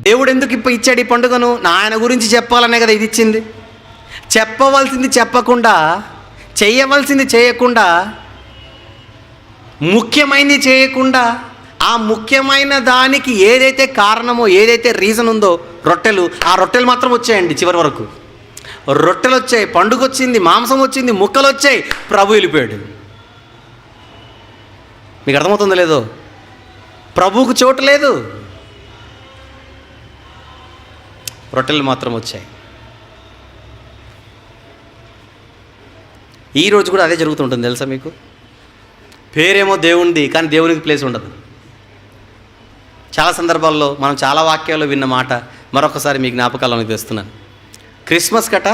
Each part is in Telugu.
దేవుడు ఎందుకు ఇచ్చాడు ఈ పండుగను? ఆయన గురించి చెప్పాలనే కదా ఇది ఇచ్చింది. చెప్పవలసింది చెప్పకుండా, చేయవలసింది చేయకుండా, ముఖ్యమైనది చేయకుండా, ఆ ముఖ్యమైన దానికి ఏదైతే కారణమో, ఏదైతే రీజన్ ఉందో, రొట్టెలు, ఆ రొట్టెలు మాత్రం వచ్చాయండి. చివరి వరకు రొట్టెలు వచ్చాయి, పండుగ వచ్చింది, మాంసం వచ్చింది, ముక్కలు వచ్చాయి, ప్రభు వెళ్ళిపోయాడు. మీకు అర్థమవుతుందో లేదో? ప్రభువుకు చోటు లేదు, రొట్టెలు మాత్రం వచ్చాయి. ఈరోజు కూడా అదే జరుగుతుంటుంది తెలుసా మీకు? పేరేమో దేవునిది, కానీ దేవునికి ప్లేస్ ఉండదు. చాలా సందర్భాల్లో మనం చాలా వాక్యాల్లో విన్న మాట మరొకసారి మీ జ్ఞాపకాలను తెస్తున్నాను. క్రిస్మస్ కట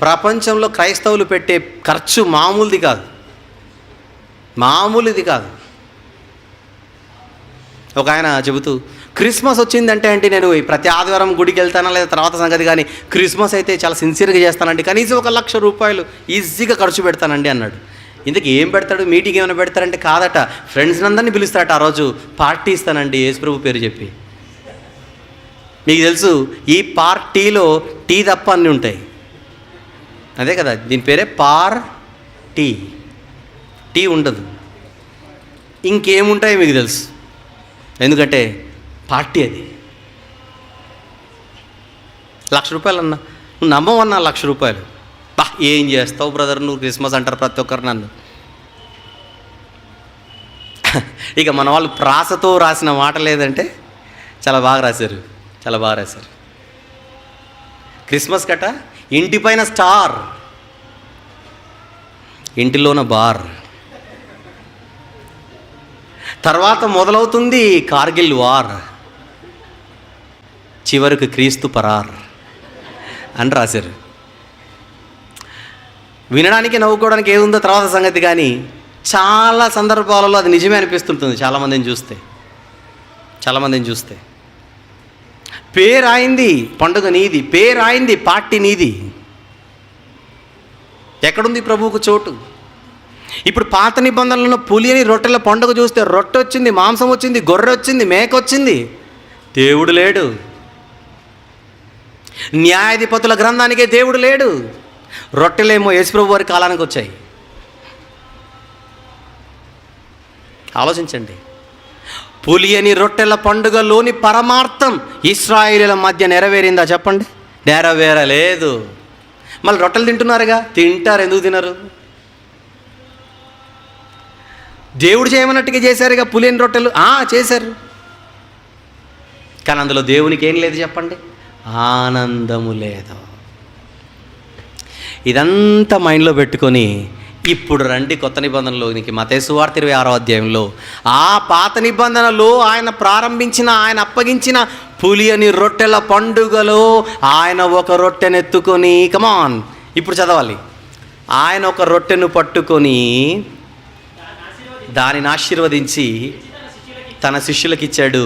ప్రపంచంలో క్రైస్తవులు పెట్టే ఖర్చు మామూలుది కాదు, మామూలుది కాదు. ఒక ఆయన చెబుతూ, క్రిస్మస్ వచ్చిందంటే నేను ప్రతి ఆదివారం గుడికి వెళ్తానా లేదా తర్వాత సంగతి, కానీ క్రిస్మస్ అయితే చాలా సిన్సియర్గా చేస్తానండి, కనీసం 1,00,000 రూపాయలు ఈజీగా ఖర్చు పెడతానండి అన్నాడు. ఇందుకు ఏం పెడతాడు? మీటింగ్ ఏమైనా పెడతారంటే కాదట, ఫ్రెండ్స్ని అందరినీ పిలుస్తాడట. ఆ రోజు పార్టీ ఇస్తానండి యేసుప్రభు పేరు చెప్పి. మీకు తెలుసు ఈ పార్టీలో టీ తప్ప అన్నీ ఉంటాయి, అదే కదా దీని పేరే పార్టీ. టీ ఉండదు, ఇంకేముంటాయో మీకు తెలుసు, ఎందుకంటే పార్టీ అది. 1,00,000 రూపాయలు అన్నా, నువ్వు నమ్మవన్నా 1,00,000 రూపాయలు. ఏం చేస్తావు బ్రదర్ నువ్వు, క్రిస్మస్ అంటారు ప్రతి ఒక్కరు నన్ను. ఇక మన వాళ్ళు ప్రాసతో రాసిన మాట లేదంటే చాలా బాగా రాశారు, చాలా బాగా రాశారు. క్రిస్మస్ కట ఇంటిపైన స్టార్, ఇంటిలోన బార్, తర్వాత మొదలవుతుంది కార్గిల్ వార్, చివరికి క్రీస్తు పరార్ అని రాశారు. వినడానికి నవ్వుకోవడానికి ఏముందో తర్వాత సంగతి, కానీ చాలా సందర్భాలలో అది నిజమే అనిపిస్తుంటుంది చాలామందిని చూస్తే. పేరాయింది పండుగ నీది, పేరాయింది పార్టీ నీది. ఎక్కడుంది ప్రభువుకు చోటు? ఇప్పుడు పాత నిబంధనలను పులియని రొట్టెల పండుగ చూస్తే రొట్టె వచ్చింది, మాంసం వచ్చింది, గొర్రె వచ్చింది, మేక వచ్చింది, దేవుడు లేడు. న్యాయాధిపతుల గ్రంథానికే దేవుడు లేడు. రొట్టెలేమో యేసుప్రభు వారి కాలానికి వచ్చాయి. ఆలోచించండి. పులియని రొట్టెల పండుగలోని పరమార్థం ఇశ్రాయేలీయుల మధ్య నెరవేరిందా చెప్పండి? నెరవేరలేదు. మళ్ళీ రొట్టెలు తింటున్నారుగా, తింటారు, ఎందుకు తినరు? దేవుడు చేయమన్నట్టుగా చేశారుగా పులియని రొట్టెలు, చేశారు, కానీ అందులో దేవునికి ఏం లేదు చెప్పండి? ఆనందము లేదు. ఇదంతా మైండ్లో పెట్టుకొని ఇప్పుడు రండి కొత్త నిబంధనలోనికి. మత్తయి సువార్త 26వ అధ్యాయంలో ఆ పాత నిబంధనలో ఆయన ప్రారంభించిన, ఆయన అప్పగించిన పులియని రొట్టెల పండుగలో ఆయన ఒక రొట్టెనెత్తుకొని, కమాన్ ఇప్పుడు చదవాలి, ఆయన ఒక రొట్టెను పట్టుకొని దానిని ఆశీర్వదించి తన శిష్యులకు ఇచ్చాడు,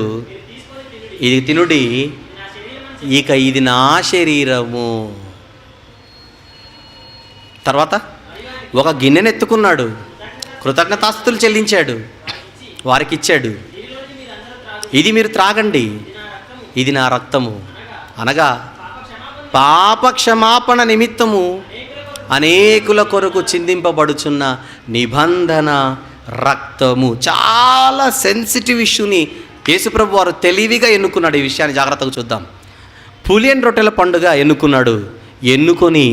ఇది తినుడి, ఇక ఇది నా శరీరము. తర్వాత ఒక గిన్నెను ఎత్తుకున్నాడు, కృతజ్ఞతాస్తుతులు చెల్లించాడు, వారికి ఇచ్చాడు, ఇది మీరు త్రాగండి, ఇది నా రక్తము, అనగా పాప క్షమాపణ నిమిత్తము అనేకుల కొరకు చిందింపబడుచున్న నిబంధన రక్తము. చాలా సెన్సిటివ్ ఇష్యూని యేసుప్రభు వారు తెలివిగా ఎన్నుకున్నాడు. ఈ విషయాన్ని జాగ్రత్తగా చూద్దాం. పులియన్ రొట్టెల పండుగ ఎన్నుకొని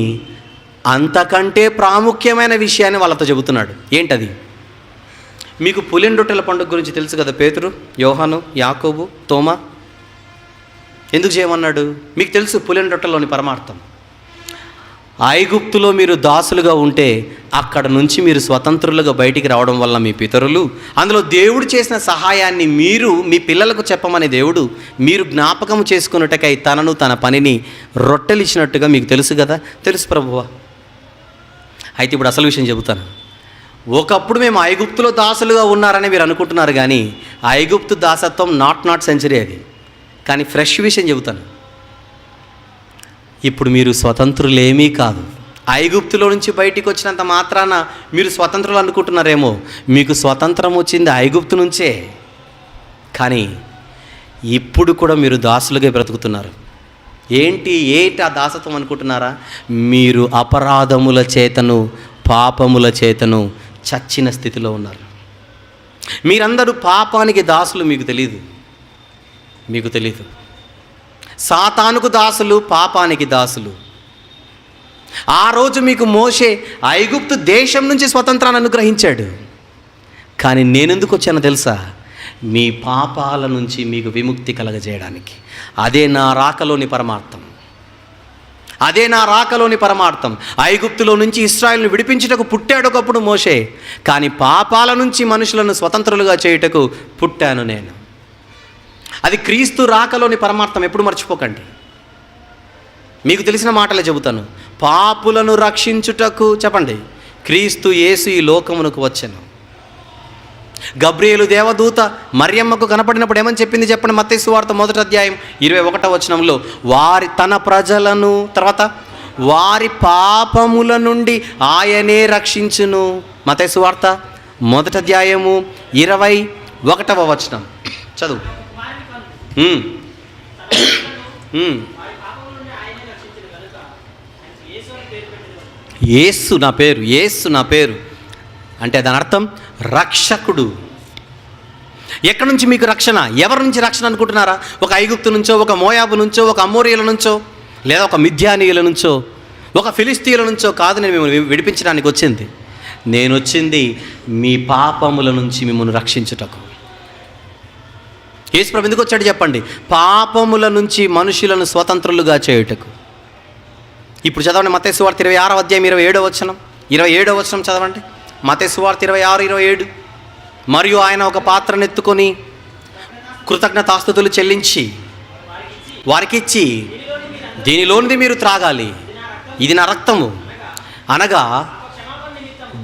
అంతకంటే ప్రాముఖ్యమైన విషయాన్ని వాళ్ళతో చెబుతున్నాడు. ఏంటది? మీకు పులియన్ రొట్టెల పండుగ గురించి తెలుసు కదా. పేతురు, యోహాను, యాకోబు, తోమా ఎందుకు చేయమన్నాడు? మీకు తెలుసు పులియన్ రొట్టెలోని పరమార్థం. ఐగుప్తులో మీరు దాసులుగా ఉంటే అక్కడ నుంచి మీరు స్వతంత్రులుగా బయటికి రావడం వల్ల మీ పితరులు, అందులో దేవుడు చేసిన సహాయాన్ని మీరు మీ పిల్లలకు చెప్పమని దేవుడు మీరు జ్ఞాపకం చేసుకున్నట్టుకై తనను తన పనిని రొట్టెలు ఇచ్చినట్టుగా మీకు తెలుసు కదా. తెలుసు ప్రభువా. అయితే ఇప్పుడు అసలు విషయం చెబుతాను. ఒకప్పుడు మేము ఐగుప్తులో దాసులుగా ఉన్నారని మీరు అనుకుంటున్నారు, కానీ ఐగుప్తు దాసత్వం నాట్ సెంచరీ అది. కానీ ఫ్రెష్ విషయం చెబుతాను. ఇప్పుడు మీరు స్వతంత్రులేమీ కాదు. ఐగుప్తులో నుంచి బయటికి వచ్చినంత మాత్రాన మీరు స్వతంత్రులు అనుకుంటున్నారేమో. మీకు స్వతంత్రం వచ్చింది ఐగుప్తు నుంచే, కానీ ఇప్పుడు కూడా మీరు దాసులుగా బ్రతుకుతున్నారు. ఏంటి ఆ దాసత్వం అనుకుంటున్నారా? మీరు అపరాధముల చేతను పాపముల చేతను చచ్చిన స్థితిలో ఉన్నారు. మీరందరూ పాపానికి దాసులు, మీకు తెలీదు. సాతానుకు దాసులు, పాపానికి దాసులు. ఆ రోజు మీకు మోషే ఐగుప్తు దేశం నుంచి స్వతంత్రాన్ని అనుగ్రహించాడు. కానీ నేనెందుకు వచ్చానో తెలుసా? మీ పాపాల నుంచి మీకు విముక్తి కలగజేయడానికి. అదే నా రాకలోని పరమార్థం. ఐగుప్తులో నుంచి ఇశ్రాయేలును విడిపించుటకు పుట్టాడు ఒకప్పుడు మోషే. కానీ పాపాల నుంచి మనుషులను స్వతంత్రులుగా చేయుటకు పుట్టాను నేను. అది క్రీస్తు రాకలోని పరమార్థం. ఎప్పుడు మర్చిపోకండి. మీకు తెలిసిన మాటలే చెబుతాను. పాపులను రక్షించుటకు చెప్పండి, క్రీస్తు యేసు ఈ లోకమునకు వచ్చెను. గబ్రియేలు దేవదూత మరియమ్మకు కనపడినప్పుడు ఏమని చెప్పింది చెప్పండి? మత్తయి సువార్త 1వ అధ్యాయం 21వ వచనంలో, తన ప్రజలను తర్వాత వారి పాపముల నుండి ఆయనే రక్షించును. మత్తయి సువార్త 1వ అధ్యాయము 21వ వచనం చదువు. యేసు నా పేరు అంటే దాని అర్థం రక్షకుడు. ఎక్కడి నుంచి మీకు రక్షణ? ఎవరి నుంచి రక్షణ అనుకుంటున్నారా? ఒక ఐగుప్తు నుంచో, ఒక మోయాబు నుంచో, ఒక అమోరీయుల నుంచో, లేదా ఒక మిద్యానీయుల నుంచో, ఒక ఫిలిస్తీయుల నుంచో కాదు నేను మిమ్మల్ని విడిపించడానికి వచ్చింది. నేను వచ్చింది మీ పాపముల నుంచి మిమ్మల్ని రక్షించుటకు. యేసు ప్రభు ఎందుకు వచ్చాడు చెప్పండి? పాపముల నుంచి మనుషులను స్వతంత్రులుగా చేయుటకు. ఇప్పుడు చదవండి మత్తయి సువార్త 26వ అధ్యాయం 27వ వచనం చదవండి. మత్తయి సువార్త 26:27. మరియు ఆయన ఒక పాత్రనెత్తుకొని కృతజ్ఞతాస్తుతులు చెల్లించి వారికిచ్చి, దీనిలోనిది మీరు త్రాగాలి, ఇది నా రక్తము. అనగా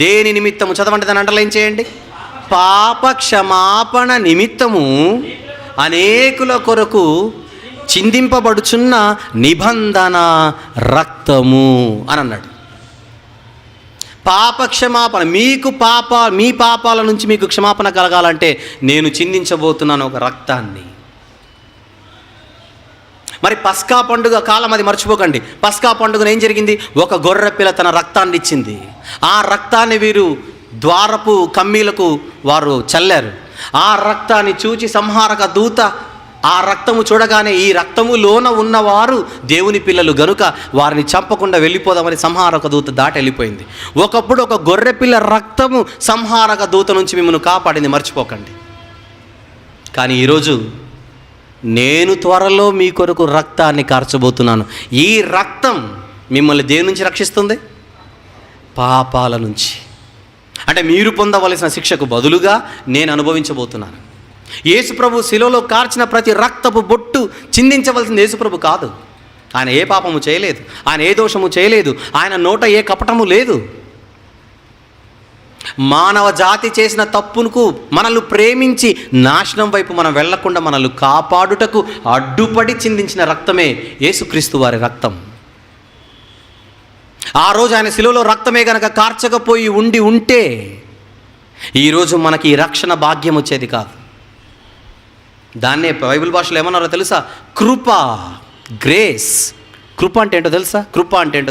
దేని నిమిత్తము? చదవండి, దాన్ని అండర్లైన్ చేయండి. పాప క్షమాపణ నిమిత్తము అనేకుల కొరకు చిందింపబడుచున్న నిబంధన రక్తము అని అన్నాడు. పాప క్షమాపణ, మీ పాపాల నుంచి మీకు క్షమాపణ కలగాలంటే నేను చిందించబోతున్నాను ఒక రక్తాన్ని. మరి పస్కా పండుగ కాలం, అది మర్చిపోకండి. పస్కా పండుగను ఏం జరిగింది? ఒక గొర్రెపిల్ల తన రక్తాన్ని ఇచ్చింది. ఆ రక్తాన్ని వీరు ద్వారపు కమ్మీలకు వారు చల్లారు. ఆ రక్తాన్ని చూచి సంహారక దూత ఆ రక్తము చూడగానే, ఈ రక్తములోన ఉన్నవారు దేవుని పిల్లలు గనుక వారిని చంపకుండా వెళ్ళిపోదామని సంహారక దూత దాటి వెళ్ళిపోయింది. ఒకప్పుడు ఒక గొర్రెపిల్ల రక్తము సంహారక దూత నుంచి మిమ్మల్ని కాపాడింది, మర్చిపోకండి. కానీ ఈరోజు నేను త్వరలో మీ కొరకు రక్తాన్ని కార్చబోతున్నాను. ఈ రక్తం మిమ్మల్ని దేని నుంచి రక్షిస్తుంది? పాపాల నుంచి. అంటే మీరు పొందవలసిన శిక్షకు బదులుగా నేను అనుభవించబోతున్నాను. యేసుప్రభు శిలువలో కార్చిన ప్రతి రక్తపు బొట్టు చిందించవలసింది యేసుప్రభు కాదు. ఆయన ఏ పాపము చేయలేదు, ఆయన ఏ దోషము చేయలేదు, ఆయన నోట ఏ కపటము లేదు. మానవ జాతి చేసిన తప్పుకు మనల్ని ప్రేమించి నాశనం వైపు మనం వెళ్లకుండా మనల్ని కాపాడుటకు అడ్డుపడి చిందించిన రక్తమే యేసుక్రీస్తు వారి రక్తం. ఆ రోజు ఆయన శిలువలో రక్తమే గనక కార్చకపోయి ఉంటే ఈరోజు మనకి ఈ రక్షణ భాగ్యం వచ్చేది కాదు. దాన్నే బైబిల్ భాషలో ఏమన్నారో తెలుసా? కృప, గ్రేస్. కృప అంటే ఏంటో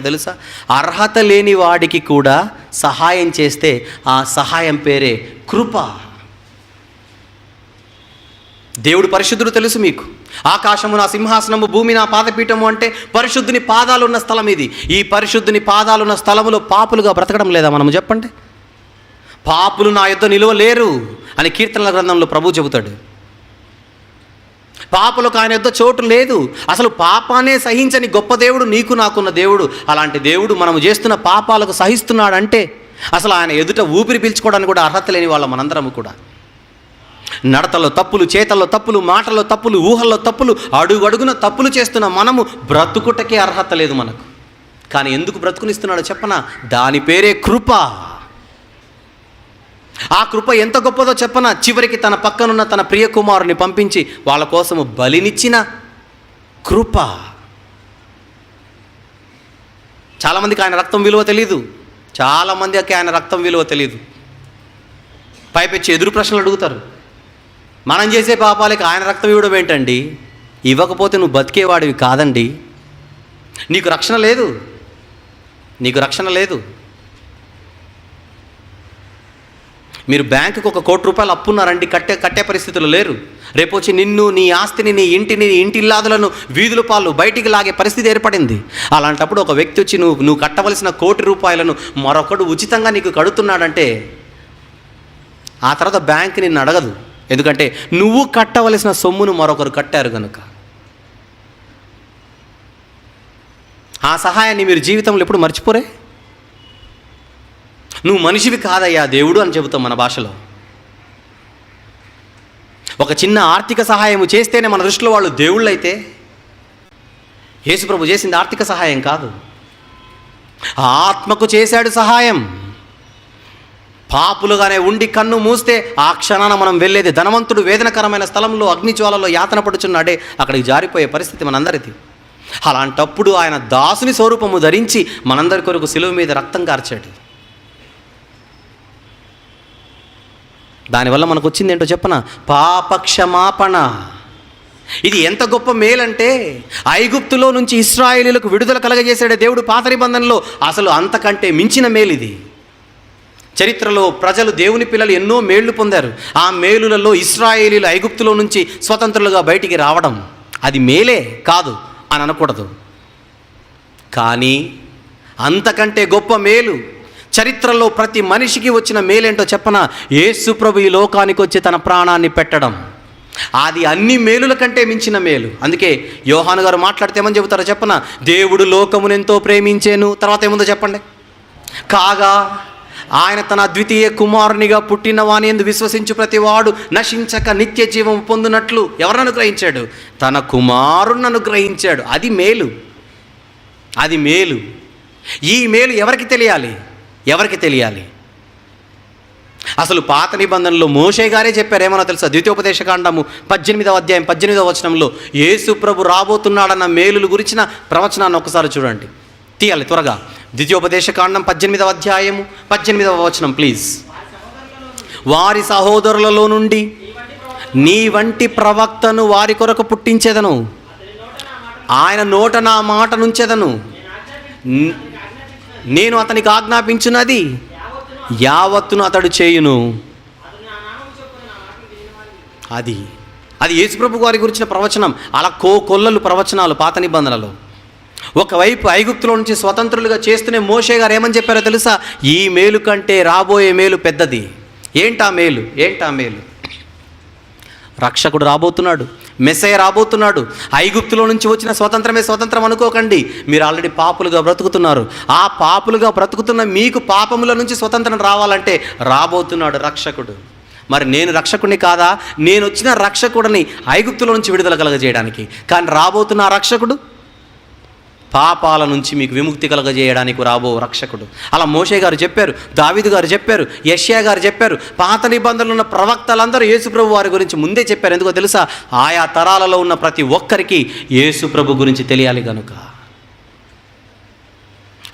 తెలుసా? అర్హత లేని వాడికి కూడా సహాయం చేస్తే ఆ సహాయం పేరే కృప. దేవుడు పరిశుద్ధుడు తెలుసు మీకు. ఆకాశము నా సింహాసనము, భూమి నా పాదపీఠము అంటే పరిశుద్ధుని పాదాలు ఉన్న స్థలం ఇది. ఈ పరిశుద్ధుని పాదాలు ఉన్న స్థలములో పాపులుగా బ్రతకడం లేదా? మనము చెప్పండి. పాపులు నా యుద్ధ నిలువలేరు అని కీర్తనల గ్రంథంలో ప్రభు చెబుతాడు. పాపులకు ఆయన యుద్ధ చోటు లేదు. అసలు పాపానే సహించని గొప్ప దేవుడు నీకు నాకున్న దేవుడు. అలాంటి దేవుడు మనము చేస్తున్న పాపాలకు సహిస్తున్నాడంటే అసలు ఆయన ఎదుట ఊపిరి పీల్చుకోవడానికి కూడా అర్హత లేని వాళ్ళ మనందరము కూడా. నడతలో తప్పులు, చేతల్లో తప్పులు, మాటల్లో తప్పులు, ఊహల్లో తప్పులు, అడుగడుగున తప్పులు చేస్తున్న మనము బ్రతుకుటకే అర్హత లేదు మనకు. కానీ ఎందుకు బ్రతుకునిస్తున్నాడో చెప్పనా? దాని పేరే కృప. ఆ కృప ఎంత గొప్పదో చెప్పనా? చివరికి తన పక్కనున్న తన ప్రియ కుమారుని పంపించి వాళ్ళ కోసము బలినిచ్చిన కృప. చాలామందికి ఆయన రక్తం విలువ తెలీదు. చాలామందికి ఆయన రక్తం విలువ తెలీదు. పైపెచ్చి ఎదురు ప్రశ్నలు అడుగుతారు. మనం చేసే పాపాలకి ఆయన రక్తం ఇవ్వడం ఏంటండి? ఇవ్వకపోతే నువ్వు బతికేవాడివి కాదండి. నీకు రక్షణ లేదు, నీకు రక్షణ లేదు. మీరు బ్యాంకుకి ₹1 కోటి అప్పున్నారండి, కట్టే పరిస్థితులు లేరు. రేపు వచ్చి నిన్ను, నీ ఆస్తిని, నీ ఇంటిని, నీ ఇంటి ఇల్లాదులను వీధుల పాలు బయటికి లాగే పరిస్థితి ఏర్పడింది. అలాంటప్పుడు ఒక వ్యక్తి వచ్చి నువ్వు కట్టవలసిన ₹1 కోటి మరొకడు ఉచితంగా నీకు కడుతున్నాడంటే ఆ తర్వాత బ్యాంక్ నిన్ను అడగదు. ఎందుకంటే నువ్వు కట్టవలసిన సొమ్మును మరొకరు కట్టారు కనుక. ఆ సహాయాన్ని మీరు జీవితంలో ఎప్పుడు మర్చిపోరే. నువ్వు మనిషివి కాదయ్యా దేవుడు అని చెబుతాం మన భాషలో. ఒక చిన్న ఆర్థిక సహాయం చేస్తేనే మన దృష్టిలో వాళ్ళు దేవుళ్ళు అయితే, యేసుప్రభు చేసింది ఆర్థిక సహాయం కాదు, ఆత్మకు చేశాడు సహాయం. పాపులుగానే ఉండి కన్ను మూస్తే ఆ క్షణాన మనం వెళ్ళేది. ధనవంతుడు వేదనకరమైన స్థలంలో అగ్నిజ్వాలలో యాతన పడుచున్నాడే, అక్కడికి జారిపోయే పరిస్థితి మనందరిది. అలాంటప్పుడు ఆయన దాసుని స్వరూపము ధరించి మనందరి కొరకు శిలువ మీద రక్తం కార్చాడు. దానివల్ల మనకు వచ్చింది ఏంటో చెప్పనా? పాపక్షమాపణ. ఇది ఎంత గొప్ప మేలంటే, ఐగుప్తులో నుంచి ఇశ్రాయేలీయులకు విడుదల కలగజేసాడే దేవుడు పాత నిబంధనలో. అసలు అంతకంటే మించిన మేలు ఇది. చరిత్రలో ప్రజలు, దేవుని పిల్లలు ఎన్నో మేళ్లు పొందారు. ఆ మేలులలో ఇశ్రాయేలీయులు ఐగుప్తులో నుంచి స్వతంత్రులుగా బయటికి రావడం అది మేలే కాదు అని అనకూడదు. కానీ అంతకంటే గొప్ప మేలు, చరిత్రలో ప్రతి మనిషికి వచ్చిన మేలేంటో చెప్పనా? యేసు ప్రభు ఈ లోకానికి వచ్చి తన ప్రాణాన్ని పెట్టడం. అది అన్ని మేలుల కంటే మించిన మేలు. అందుకే యోహాను గారు మాట్లాడితే ఏమని చెబుతారో చెప్పనా? దేవుడు లోకమునెంతో ప్రేమించేను, తర్వాత ఏముందో చెప్పండి, కాగా ఆయన తన అద్వితీయ కుమారునిగా పుట్టిన వాని యందు విశ్వసించు ప్రతివాడు నశించక నిత్య జీవం పొందునట్లు ఎవరిని అనుగ్రహించాడు? తన కుమారుని అనుగ్రహించాడు. అది మేలు, అది మేలు. ఈ మేలు ఎవరికి తెలియాలి? ఎవరికి తెలియాలి? అసలు పాత నిబంధనలో మోషే గారే చెప్పారు. ఏమన్నా తెలుసా? ద్వితీయోపదేశకాండము 18వ అధ్యాయం 18వ వచనంలో యేసు ప్రభు రాబోతున్నాడన్న మేలుల గురించిన ప్రవచనాన్ని ఒకసారి చూడండి. తీయాలి త్వరగా. ద్వితీయోపదేశకాండం 18వ అధ్యాయము 18వ వచనం ప్లీజ్. వారి సహోదరులలో నుండి నీ వంటి ప్రవక్తను వారి కొరకు పుట్టించేదను, ఆయన నోట నా మాట నుంచెదను, నేను అతనికి ఆజ్ఞాపించున్నది యావత్తును అతడు చేయును. అది అది యేసుప్రభు వారి గురించిన ప్రవచనం. అలా కొల్లలు ప్రవచనాలు పాత నిబంధనలో. ఒకవైపు ఐగుప్తులో నుంచి స్వతంత్రులుగా చేస్తూనే మోషే గారు ఏమని చెప్పారో తెలుసా? ఈ మేలు కంటే రాబోయే మేలు పెద్దది. ఏంటా మేలు? ఏంటా మేలు? రక్షకుడు రాబోతున్నాడు, మెస్సయ్య రాబోతున్నాడు. ఐగుప్తులో నుంచి వచ్చిన స్వతంత్రమే స్వతంత్రం అనుకోకండి. మీరు ఆల్రెడీ పాపులుగా బ్రతుకుతున్నారు. ఆ పాపులుగా బ్రతుకుతున్న మీకు పాపముల నుంచి స్వతంత్రం రావాలంటే రాబోతున్నాడు రక్షకుడు. మరి నేను రక్షకుడిని కాదా? నేను వచ్చిన రక్షకుడిని ఐగుప్తులో నుంచి విడుదల కలగజేయడానికి. కానీ రాబోతున్న ఆ రక్షకుడు పాపాల నుంచి మీకు విముక్తి కలగజేయడానికి రాబో రక్షకుడు. అలా మోషే గారు చెప్పారు, దావీదు గారు చెప్పారు, యెషయా గారు చెప్పారు. పాత నిబంధనలు ఉన్న ప్రవక్తలందరూ యేసుప్రభు వారి గురించి ముందే చెప్పారు. ఎందుకో తెలుసా? ఆయా తరాలలో ఉన్న ప్రతి ఒక్కరికి యేసుప్రభు గురించి తెలియాలి కనుక.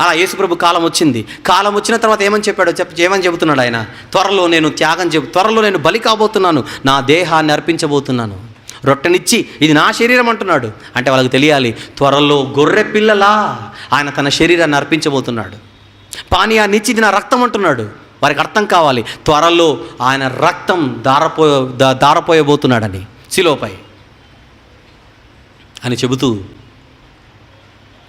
అలా యేసుప్రభు కాలం వచ్చింది. కాలం వచ్చిన తర్వాత ఏమని చెప్పాడో ఏమని చెబుతున్నాడు ఆయన? త్వరలో నేను బలి కాబోతున్నాను, నా దేహాన్ని అర్పించబోతున్నాను. రొట్టెనిచ్చి ఇది నా శరీరం అంటున్నాడు. అంటే వాళ్ళకి తెలియాలి, త్వరలో గొర్రె పిల్లలా ఆయన తన శరీరాన్ని అర్పించబోతున్నాడు. పానీయాన్నిచ్చి ఇది నా రక్తం అంటున్నాడు. వారికి అర్థం కావాలి, త్వరలో ఆయన రక్తం దారపోయబోతున్నాడని శిలువపై అని చెబుతూ,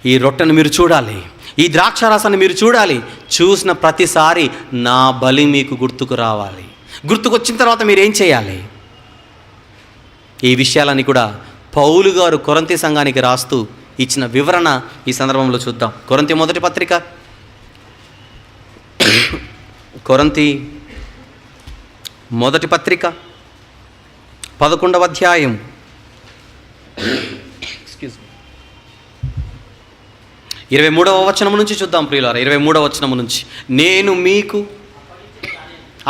ఈ రొట్టెను మీరు చూడాలి, ఈ ద్రాక్షారసాన్ని మీరు చూడాలి. చూసిన ప్రతిసారి నా బలి మీకు గుర్తుకు రావాలి. గుర్తుకొచ్చిన తర్వాత మీరు ఏం చేయాలి? ఈ విషయాలని కూడా పౌలు గారు కొరింథీ సంఘానికి రాస్తూ ఇచ్చిన వివరణ ఈ సందర్భంలో చూద్దాం. కొరింథీ మొదటి పత్రిక, కొరింథీ మొదటి పత్రిక 11వ అధ్యాయం 23వ వచనం నుంచి చూద్దాం ప్రియులారా. 23వ వచనం నుంచి, నేను మీకు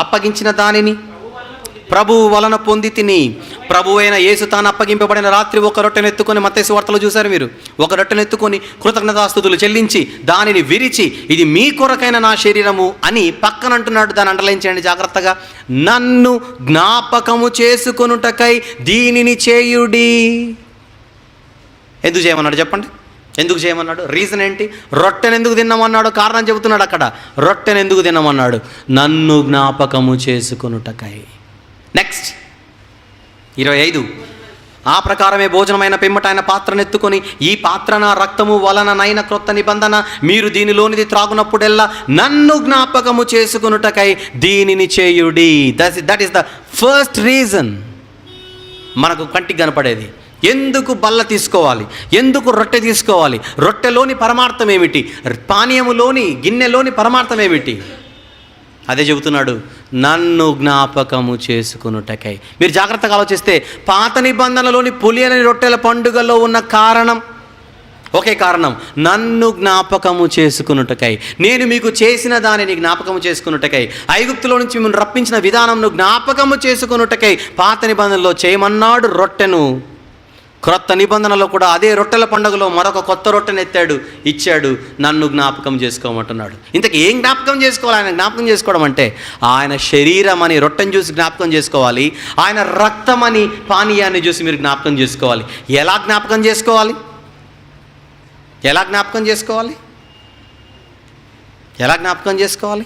అప్పగించిన దానిని ప్రభువు వలన పొంది తిని ప్రభువైన యేసు తాను అప్పగింపబడిన రాత్రి ఒక రొట్టెను ఎత్తుకొని, మత్తయి సువార్తలో చూశారు మీరు, ఒక రొట్టెను ఎత్తుకొని కృతజ్ఞతాస్తుతులు చెల్లించి దానిని విరిచి, ఇది మీ కొరకైన నా శరీరము అని పక్కన అంటున్నాడు. దాన్ని అండర్లైన్ చేయండి జాగ్రత్తగా. నన్ను జ్ఞాపకము చేసుకొనుటకై దీనిని చేయుడి. ఎందుకు చేయమన్నాడు చెప్పండి? ఎందుకు చేయమన్నాడు? రీజన్ ఏంటి? రొట్టెను ఎందుకు తిన్నామన్నాడు? కారణం చెబుతున్నాడు అక్కడ. రొట్టెను ఎందుకు తిన్నామన్నాడు? నన్ను జ్ఞాపకము చేసుకొనుటకై. నెక్స్ట్ 25. ఆ ప్రకారమే భోజనమైన పిమ్మట ఆయన పాత్రను ఎత్తుకొని, ఈ పాత్ర నా రక్తము వలననైన క్రొత్త నిబంధన, మీరు దీనిలోనిది త్రాగునప్పుడెల్లా నన్ను జ్ఞాపకము చేసుకొనుటకై దీనిని చేయుడి. That is the first reason. మనకు కంటికి కనపడేది. ఎందుకు బల్ల తీసుకోవాలి? ఎందుకు రొట్టె తీసుకోవాలి? రొట్టెలోని పరమార్థం ఏమిటి? పానీయములోని గిన్నెలోని పరమార్థం ఏమిటి? అదే చెబుతున్నాడు, నన్ను జ్ఞాపకము చేసుకొనుటకై. మీరు జాగ్రత్తగా ఆలోచిస్తే పాత నిబంధనలోని పులియని రొట్టెల పండుగలో ఉన్న కారణం ఒకే కారణం, నన్ను జ్ఞాపకము చేసుకొనుటకై. నేను మీకు చేసిన దానిని జ్ఞాపకము చేసుకొనుటకై, ఐగుప్తులో నుంచి మిమ్మల్ని రప్పించిన విధానంను జ్ఞాపకము చేసుకొనుటకై పాత నిబంధనలో చేయమన్నాడు రొట్టెను. క్రొత్త నిబంధనలో కూడా అదే రొట్టెల పండుగలో మరొక కొత్త రొట్టెను ఇచ్చాడు, నన్ను జ్ఞాపకం చేసుకోమంటున్నాడు. ఇంతకు ఏం జ్ఞాపకం చేసుకోవాలి? ఆయన జ్ఞాపకం చేసుకోవడం అంటే ఆయన శరీరం అని రొట్టెను చూసి జ్ఞాపకం చేసుకోవాలి, ఆయన రక్తం అని పానీయాన్ని చూసి మీరు జ్ఞాపకం చేసుకోవాలి. ఎలా జ్ఞాపకం చేసుకోవాలి? ఎలా జ్ఞాపకం చేసుకోవాలి? ఎలా జ్ఞాపకం చేసుకోవాలి?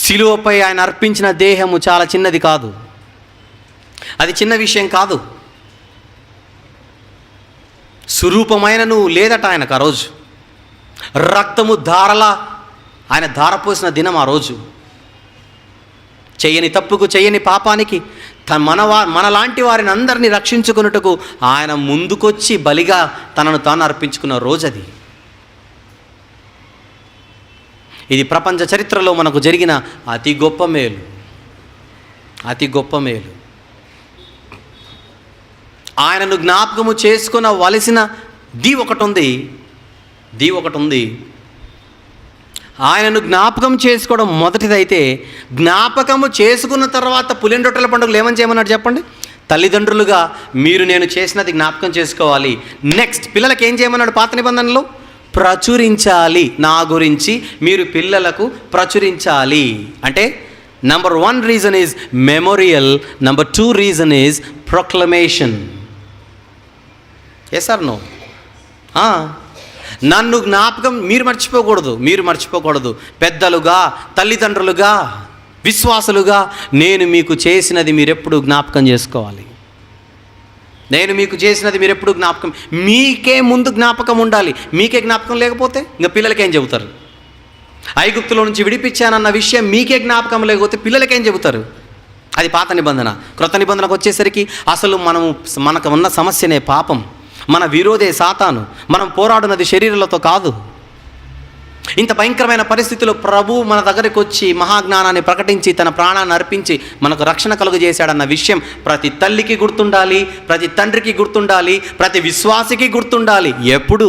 సిలువపై ఆయన అర్పించిన దేహము చాలా చిన్నది కాదు, అది చిన్న విషయం కాదు. స్వరూపమైనను లేదట ఆయనకు ఆ రోజు. రక్తము ధారలా ఆయన ధారపోసిన దినం ఆ రోజు. చెయ్యని తప్పుకు, చెయ్యని పాపానికి మనలాంటి వారిని అందరినీ రక్షించుకున్నట్టుకు ఆయన ముందుకొచ్చి బలిగా తనను తాను అర్పించుకున్న రోజు అది. ఇది ప్రపంచ చరిత్రలో మనకు జరిగిన అతి గొప్ప మేలు, అతి గొప్ప మేలు. ఆయనను జ్ఞాపకము చేసుకొనవలసిన ది ఒకటి ఉంది. ఆయనను జ్ఞాపకం చేసుకోవడం మొదటిదైతే, జ్ఞాపకము చేసుకున్న తర్వాత పులిని రొట్టెల పండుగలు ఏమని చేయమన్నాడు చెప్పండి? తల్లిదండ్రులుగా మీరు నేను చేసినది జ్ఞాపకం చేసుకోవాలి. నెక్స్ట్ పిల్లలకి ఏం చేయమన్నాడు పాత నిబంధనలో? ప్రచురించాలి. నా గురించి మీరు పిల్లలకు ప్రచురించాలి. అంటే number 1 reason is memorial, number 2 reason is proclamation. Yes or no? నన్ను జ్ఞాపకం మీరు మర్చిపోకూడదు. పెద్దలుగా, తల్లిదండ్రులుగా, విశ్వాసులుగా నేను మీకు చేసినది మీరెప్పుడు జ్ఞాపకం చేసుకోవాలి. మీకే ముందు జ్ఞాపకం ఉండాలి. మీకే జ్ఞాపకం లేకపోతే ఇంకా పిల్లలకేం చెబుతారు? ఐగుప్తులో నుంచి విడిపించానన్న విషయం మీకే జ్ఞాపకం లేకపోతే పిల్లలకేం చెబుతారు? అది పాత నిబంధన. క్రొత్త నిబంధనకు వచ్చేసరికి అసలు మనకు ఉన్న సమస్యనే పాపం, మన విరోధే సాతాను. మనం పోరాడున్నది శరీరాలతో కాదు. ఇంత భయంకరమైన పరిస్థితిలో ప్రభు మన దగ్గరికి వచ్చి మహాజ్ఞానాన్ని ప్రకటించి తన ప్రాణాన్ని అర్పించి మనకు రక్షణ కలుగజేశాడన్న విషయం ప్రతి తల్లికి గుర్తుండాలి, ప్రతి తండ్రికి గుర్తుండాలి, ప్రతి విశ్వాసికి గుర్తుండాలి. ఎప్పుడు?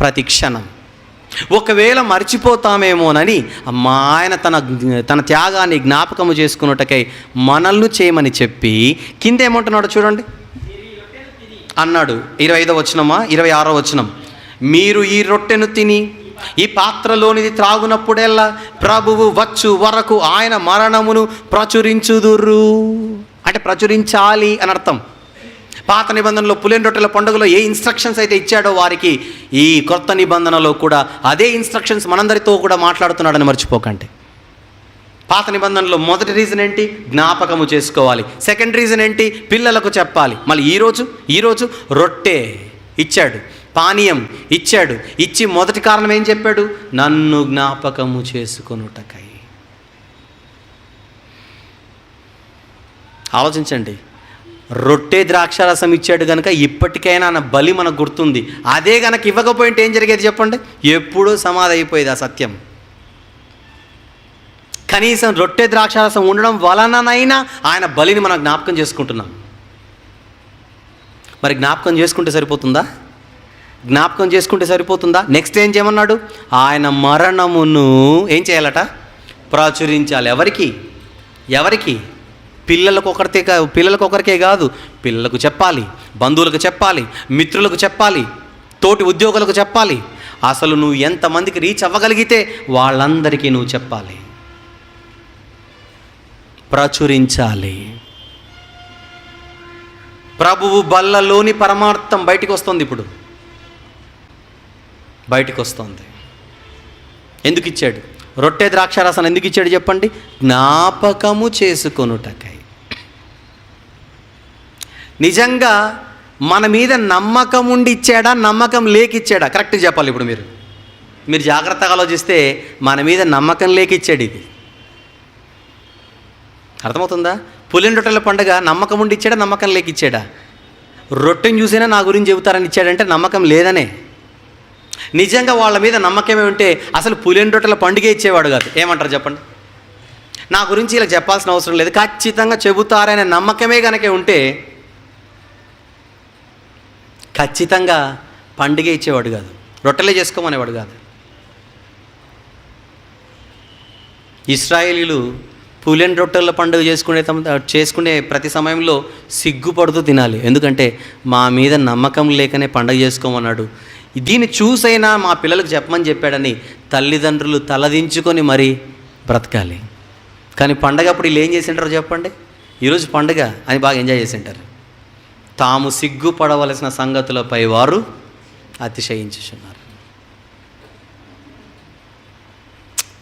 ప్రతి క్షణం. ఒకవేళ మర్చిపోతామేమోనని ఆయన తన త్యాగాన్ని జ్ఞాపకము చేసుకున్నట్టుకై మనల్ని చేయమని చెప్పి కిందేమంటున్నాడు చూడండి అన్నాడు. 25వ వచనమా 26వ వచనం, మీరు ఈ రొట్టెను తిని ఈ పాత్రలోనిది త్రాగునప్పుడెల్లా ప్రభువు వచ్చు వరకు ఆయన మరణమును ప్రచురించుదురు. అంటే ప్రచురించాలి అని అర్థం. పాత నిబంధనలో పులిని రొట్టెల పండుగలో ఏ ఇన్స్ట్రక్షన్స్ అయితే ఇచ్చాడో వారికి, ఈ కొత్త నిబంధనలో కూడా అదే ఇన్స్ట్రక్షన్స్ మనందరితో కూడా మాట్లాడుతున్నాడని మర్చిపోకండి. పాత నిబంధనలో మొదటి రీజన్ ఏంటి? జ్ఞాపకము చేసుకోవాలి. సెకండ్ రీజన్ ఏంటి? పిల్లలకు చెప్పాలి. మళ్ళీ ఈరోజు రొట్టె ఇచ్చాడు, పానీయం ఇచ్చాడు. ఇచ్చి మొదటి కారణం ఏం చెప్పాడు? నన్ను జ్ఞాపకము చేసుకొనుటకై. ఆలోచించండి. రొట్టె ద్రాక్షారసం ఇచ్చాడు కనుక ఇప్పటికైనా నా బలి మనకు గుర్తుంది. అదే కనుక ఇవ్వకపోయింటే ఏం జరిగేది చెప్పండి? ఎప్పుడూ సమాధి అయిపోయేది ఆ సత్యం. కనీసం రొట్టె ద్రాక్షారసం ఉండడం వలననైనా ఆయన బలిని మనం జ్ఞాపకం చేసుకుంటున్నాం. మరి జ్ఞాపకం చేసుకుంటే సరిపోతుందా? నెక్స్ట్ ఏం చేయమన్నాడు? ఆయన మరణమును ఏం చేయాలట? ప్రచురించాలి. ఎవరికి? పిల్లలకు ఒకరికే కాదు, పిల్లలకు చెప్పాలి, బంధువులకు చెప్పాలి, మిత్రులకు చెప్పాలి, తోటి ఉద్యోగులకు చెప్పాలి. అసలు నువ్వు ఎంతమందికి రీచ్ అవ్వగలిగితే వాళ్ళందరికీ నువ్వు చెప్పాలి, ప్రచురించాలి. ప్రభువు బల్లలోని పరమార్థం బయటికి వస్తుంది. ఇప్పుడు బయటికి వస్తుంది. ఎందుకు ఇచ్చాడు? రొట్టె ద్రాక్షారసాన్ని ఎందుకు ఇచ్చాడు చెప్పండి? జ్ఞాపకము చేసుకొనుటకై. నిజంగా మన మీద నమ్మకం ఉండి ఇచ్చాడా, నమ్మకం లేక ఇచ్చాడా? కరెక్ట్గా చెప్పాలి. ఇప్పుడు మీరు జాగ్రత్తగా ఆలోచిస్తే మన మీద నమ్మకం లేక ఇచ్చాడు. ఇది అర్థమవుతుందా? పులిన రొట్టెల పండుగ నమ్మకం ఉండి ఇచ్చాడా, నమ్మకం లేక ఇచ్చాడా? రొట్టెని చూసినా నా గురించి చెబుతారని ఇచ్చాడంటే నమ్మకం లేదనే. నిజంగా వాళ్ళ మీద నమ్మకమే ఉంటే అసలు పులిన రొట్టెల పండుగ ఇచ్చేవాడు కాదు. ఏమంటారు చెప్పండి? నా గురించి ఇలా చెప్పాల్సిన అవసరం లేదు, ఖచ్చితంగా చెబుతారనే నమ్మకమే కనుక ఉంటే ఖచ్చితంగా పండుగ ఇచ్చేవాడు కాదు, రొట్టెలే చేసుకోమనేవాడు కాదు. ఇశ్రాయేలీలు పులిన రొట్టెల పండుగ చేసుకునే ప్రతి సమయంలో సిగ్గుపడుతూ తినాలి. ఎందుకంటే మా మీద నమ్మకం లేకనే పండుగ చేసుకోమన్నాడు. దీన్ని చూసైనా మా పిల్లలకు చెప్పమని చెప్పాడని తల్లిదండ్రులు తలదించుకొని మరీ బ్రతకాలి. కానీ పండగ అప్పుడు వీళ్ళు ఏం చేసింటారో చెప్పండి? ఈరోజు పండుగ అని బాగా ఎంజాయ్ చేసింటారు. తాము సిగ్గుపడవలసిన సంగతులపై వారు అతిశయించుచున్నారు.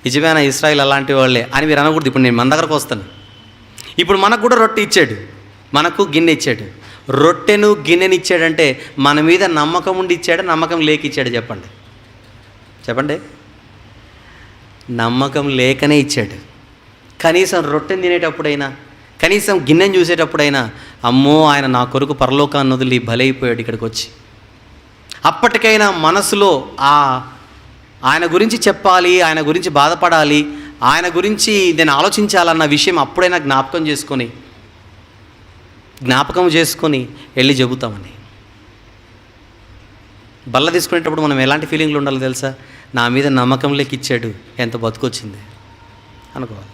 నిజమేనా ఇశ్రాయేల్ అలాంటి వాళ్ళే అని మీరు అనకూడదు. ఇప్పుడు నేను మన దగ్గరకు వస్తాను. ఇప్పుడు మనకు కూడా రొట్టె ఇచ్చాడు, మనకు గిన్నె ఇచ్చాడు. రొట్టెను గిన్నెని ఇచ్చాడంటే మన మీద నమ్మకం ఉండి ఇచ్చాడు, నమ్మకం లేక ఇచ్చాడు? చెప్పండి. నమ్మకం లేకనే ఇచ్చాడు. కనీసం రొట్టెని తినేటప్పుడైనా, కనీసం గిన్నెని చూసేటప్పుడైనా అమ్మో ఆయన నా కొరకు పరలోకాన్ని వదిలి బలైపోయాడు ఇక్కడికి వచ్చి. అప్పటికైనా మనసులో ఆయన గురించి చెప్పాలి, ఆయన గురించి బాధపడాలి, ఆయన గురించి నేను ఆలోచించాలన్న విషయం అప్పుడైనా జ్ఞాపకం చేసుకొని వెళ్ళి చెబుతామని. బల్ల తీసుకునేటప్పుడు మనం ఎలాంటి ఫీలింగ్లు ఉండాలో తెలుసా? నా మీద నమ్మకం లేక ఇచ్చాడు, ఎంత బతుకొచ్చింది అనుకోవాలి.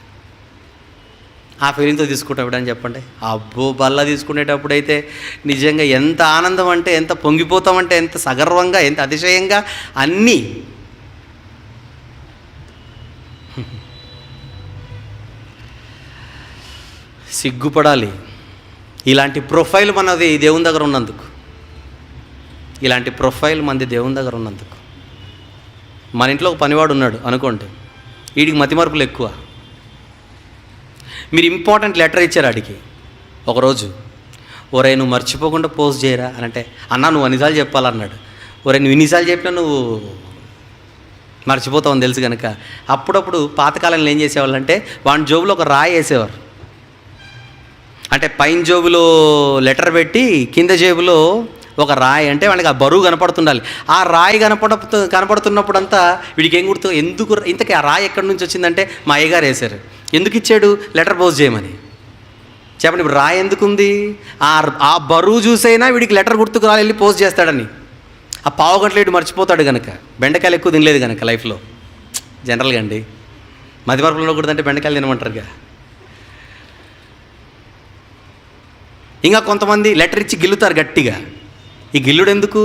ఆ ఫీలింగ్తో తీసుకుంటాడు అని చెప్పండి. అబ్బో, బల్ల తీసుకునేటప్పుడైతే నిజంగా ఎంత ఆనందం అంటే, ఎంత పొంగిపోతామంటే, ఎంత సగర్వంగా, ఎంత అతిశయంగా అన్నీ. సిగ్గుపడాలి. ఇలాంటి ప్రొఫైల్ మనది దేవుని దగ్గర ఉన్నందుకు, ఇలాంటి ప్రొఫైల్ మనది దేవుని దగ్గర ఉన్నందుకు. మన ఇంట్లో ఒక పనివాడు ఉన్నాడు అనుకోండి, వీడికి మతిమరుపులు ఎక్కువ. మీరు ఇంపార్టెంట్ లెటర్ ఇచ్చారు ఆడికి ఒకరోజు, ఒరే నువ్వు మర్చిపోకుండా పోస్ట్ చేయరా అని అంటే, అన్నా నువ్వు అన్నిసార్లు చెప్పాలన్నాడు. ఒరే నువ్వు ఇన్నిసార్లు చెప్పినా నువ్వు మర్చిపోతావని తెలుసు కనుక అప్పుడప్పుడు పాతకాలంలో ఏం చేసేవాళ్ళంటే వాడి జోబులో ఒక రాయి వేసేవారు. అంటే పైన జేబులో లెటర్ పెట్టి కింద జేబులో ఒక రాయి, అంటే వాడికి ఆ బరువు కనపడుతుండాలి. ఆ రాయి కనపడుతున్నప్పుడంతా వీడికి ఏం గుర్తు, ఎందుకు ఇంతకీ ఆ రాయి ఎక్కడి నుంచి వచ్చిందంటే మా అయ్యగారు వేశారు. ఎందుకు ఇచ్చాడు? లెటర్ పోస్ట్ చేయమని. చెప్పండి, ఇప్పుడు రాయి ఎందుకుంది? ఆ బరువు చూసైనా వీడికి లెటర్ గుర్తుకు వెళ్ళి పోస్ట్ చేస్తాడని. ఆ పావు గంటలు వీడు మర్చిపోతాడు కనుక, బెండకాయలు ఎక్కువ తినలేదు కనుక లైఫ్లో జనరల్గా అండి. మధ్యవర్గంలో కూడా అంటే బెండకాయలు తినమంటారుగా. ఇంకా కొంతమంది లెటర్ ఇచ్చి గిల్లుతారు గట్టిగా. ఈ గిల్లుడు ఎందుకు?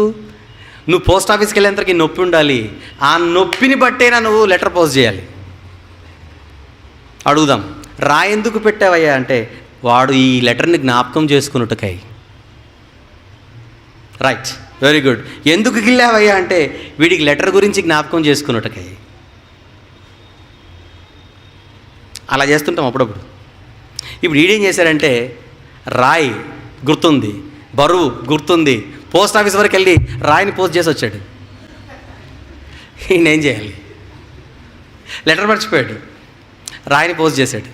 నువ్వు పోస్ట్ ఆఫీస్కి వెళ్ళేంతకి నొప్పి ఉండాలి, ఆ నొప్పిని బట్టేనా నువ్వు లెటర్ పోస్ట్ చేయాలి. అడుగుదాం, రాయి ఎందుకు పెట్టావయ్యా అంటే వాడు ఈ లెటర్ని జ్ఞాపకం చేసుకున్నట్టుకై. Right, very good. ఎందుకు గిల్లావయ్యా అంటే వీడికి లెటర్ గురించి జ్ఞాపకం చేసుకున్నట్టుకై. అలా చేస్తుంటాం అప్పుడప్పుడు. ఇప్పుడు వీడేం చేశారంటే రాయి గుర్తుంది, బరువు గుర్తుంది, పోస్ట్ ఆఫీస్ వరకు వెళ్ళి రాయిని పోస్ట్ చేసి వచ్చాడు. ఈయనేం చేయాలి? లెటర్ మర్చిపోయాడు, రాయిని పోస్ట్ చేశాడు.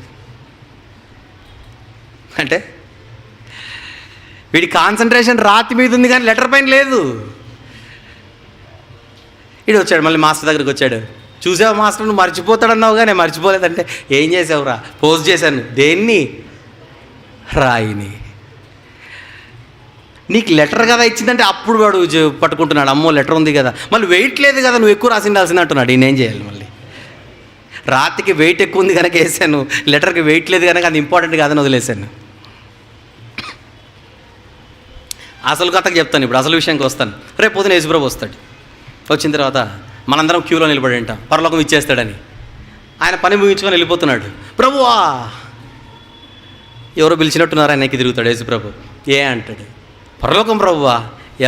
అంటే వీడి కాన్సన్ట్రేషన్ రాతి మీద ఉంది కానీ లెటర్ పైన లేదు. వీడు వచ్చాడు, మళ్ళీ మాస్టర్ దగ్గరికి వచ్చాడు. చూసావు మాస్టర్, నువ్వు మర్చిపోతాడన్నావుగా. నేను మర్చిపోలేదంటే ఏం చేసావురా? పోస్ట్ చేశాను. దేన్ని? రాయిని. నీకు లెటర్ కదా ఇచ్చిందంటే అప్పుడు వాడు పట్టుకుంటున్నాడు, అమ్మో లెటర్ ఉంది కదా, మళ్ళీ వెయిట్ లేదు కదా, నువ్వు ఎక్కువ రాసిండాల్సింది అంటున్నాడు. నేనేం చేయాలి? మళ్ళీ రాతికి వెయిట్ ఎక్కువ ఉంది కనుక వేసాను, లెటర్కి వెయిట్ లేదు కనుక అది ఇంపార్టెంట్ కాదని వదిలేశాను. అసలు కథకు చెప్తాను, ఇప్పుడు అసలు విషయానికి వస్తాను. రేపు పొద్దున యేసుప్రభు వస్తాడు. వచ్చిన తర్వాత మనందరం క్యూలో నిలబడి ఉంటాం, పరలోకం ఇచ్చేస్తాడని. ఆయన పని ముగించుకొని వెళ్ళిపోతున్నాడు. ప్రభువా, ఎవరో పిలిచినట్టున్నారు, ఆయనకి తిరుగుతాడు యేసుప్రభు. ఏ అంటాడు, పరలోకం ప్రభువా.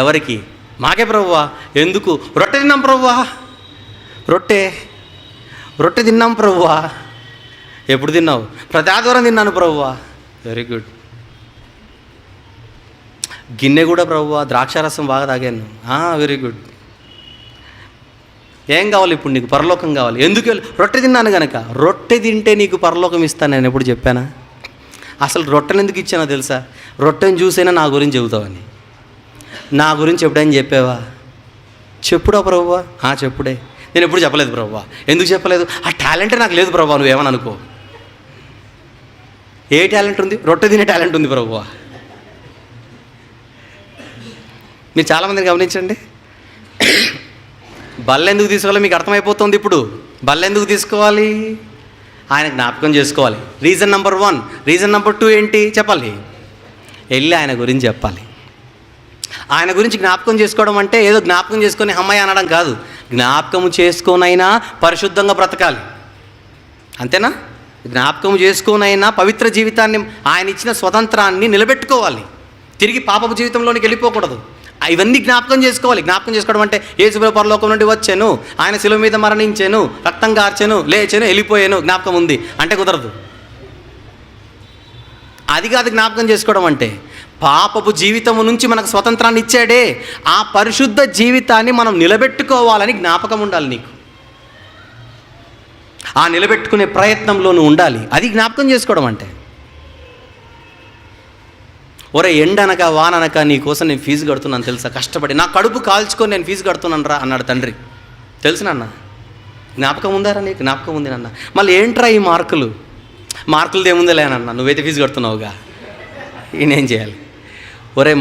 ఎవరికి? మాకే ప్రభువా. ఎందుకు? రొట్టె తిన్నాం ప్రభువా. రొట్టె తిన్నాం ప్రభువా. ఎప్పుడు తిన్నావు? ప్రతి ఆదివారం తిన్నాను ప్రభువా. Very good. గిన్నె కూడా ప్రభువా, ద్రాక్షారసం బాగా తాగాను. Very good. ఏం కావాలి ఇప్పుడు నీకు? పరలోకం కావాలి. ఎందుకు? రొట్టె తిన్నాను కనుక. రొట్టె తింటే నీకు పరలోకం ఇస్తాను నేను ఎప్పుడు చెప్పానా? అసలు రొట్టెను ఎందుకు ఇచ్చానో తెలుసా? రొట్టెని చూసైనా నా గురించి చెబుతావని. నా గురించి ఎప్పుడైనా చెప్పావా? చెప్పుడా ప్రభువా? చెప్పుడే. నేను ఎప్పుడు చెప్పలేదు ప్రభువా. ఎందుకు చెప్పలేదు? ఆ టాలెంటే నాకు లేదు ప్రభువా. నువ్వేమని అనుకో. ఏ టాలెంట్ ఉంది? రొట్టె తినే టాలెంట్ ఉంది ప్రభువా. మీరు చాలామందిని గమనించండి. బల్లెందుకు తీసుకోవాలి మీకు అర్థమైపోతుంది ఇప్పుడు. బల్లెందుకు తీసుకోవాలి? ఆయన జ్ఞాపకం చేసుకోవాలి. Reason number 1. రీజన్ నెంబర్ 2 ఏంటి చెప్పాలి? వెళ్ళి ఆయన గురించి చెప్పాలి. ఆయన గురించి జ్ఞాపకం చేసుకోవడం అంటే ఏదో జ్ఞాపకం చేసుకొని అమ్మాయి అనడం కాదు. జ్ఞాపకం చేసుకోనైనా పరిశుద్ధంగా బ్రతకాలి. అంతేనా? జ్ఞాపకం చేసుకోనైనా పవిత్ర జీవితాన్ని, ఆయన ఇచ్చిన స్వతంత్రాన్ని నిలబెట్టుకోవాలి. తిరిగి పాపపు జీవితంలోనికి వెళ్ళిపోకూడదు. ఇవన్నీ జ్ఞాపకం చేసుకోవాలి. జ్ఞాపకం చేసుకోవడం అంటే యేసుప్రభు పరలోకం నుండి వచ్చాను, ఆయన శిలువ మీద మరణించాను, రక్తం కార్చాను, లేచాను, వెళ్ళిపోయాను, జ్ఞాపకం ఉంది అంటే కుదరదు. అది కాదు జ్ఞాపకం చేసుకోవడం అంటే. పాపపు జీవితము నుంచి మనకు స్వతంత్రాన్ని ఇచ్చాడే, ఆ పరిశుద్ధ జీవితాన్ని మనం నిలబెట్టుకోవాలని జ్ఞాపకం ఉండాలి నీకు. ఆ నిలబెట్టుకునే ప్రయత్నంలో నువ్వు ఉండాలి. అది జ్ఞాపకం చేసుకోవడం అంటే. ఒరే, ఎండనక వాననక నీ కోసం నేను ఫీజు కడుతున్నాను తెలుసా, కష్టపడి నా కడుపు కాల్చుకొని నేను ఫీజు కడుతున్నాను రా అన్నాడు తండ్రి. తెలుసు నాన్న? జ్ఞాపకం ఉందారా నీకు? జ్ఞాపకం ఉంది నాన్న. మళ్ళీ ఏంట్రా ఈ మార్కులది ఏముందిలే నాన్న, నువ్వైతే ఫీజు కడుతున్నావుగా, నేనేం చేయాలి? ఒరే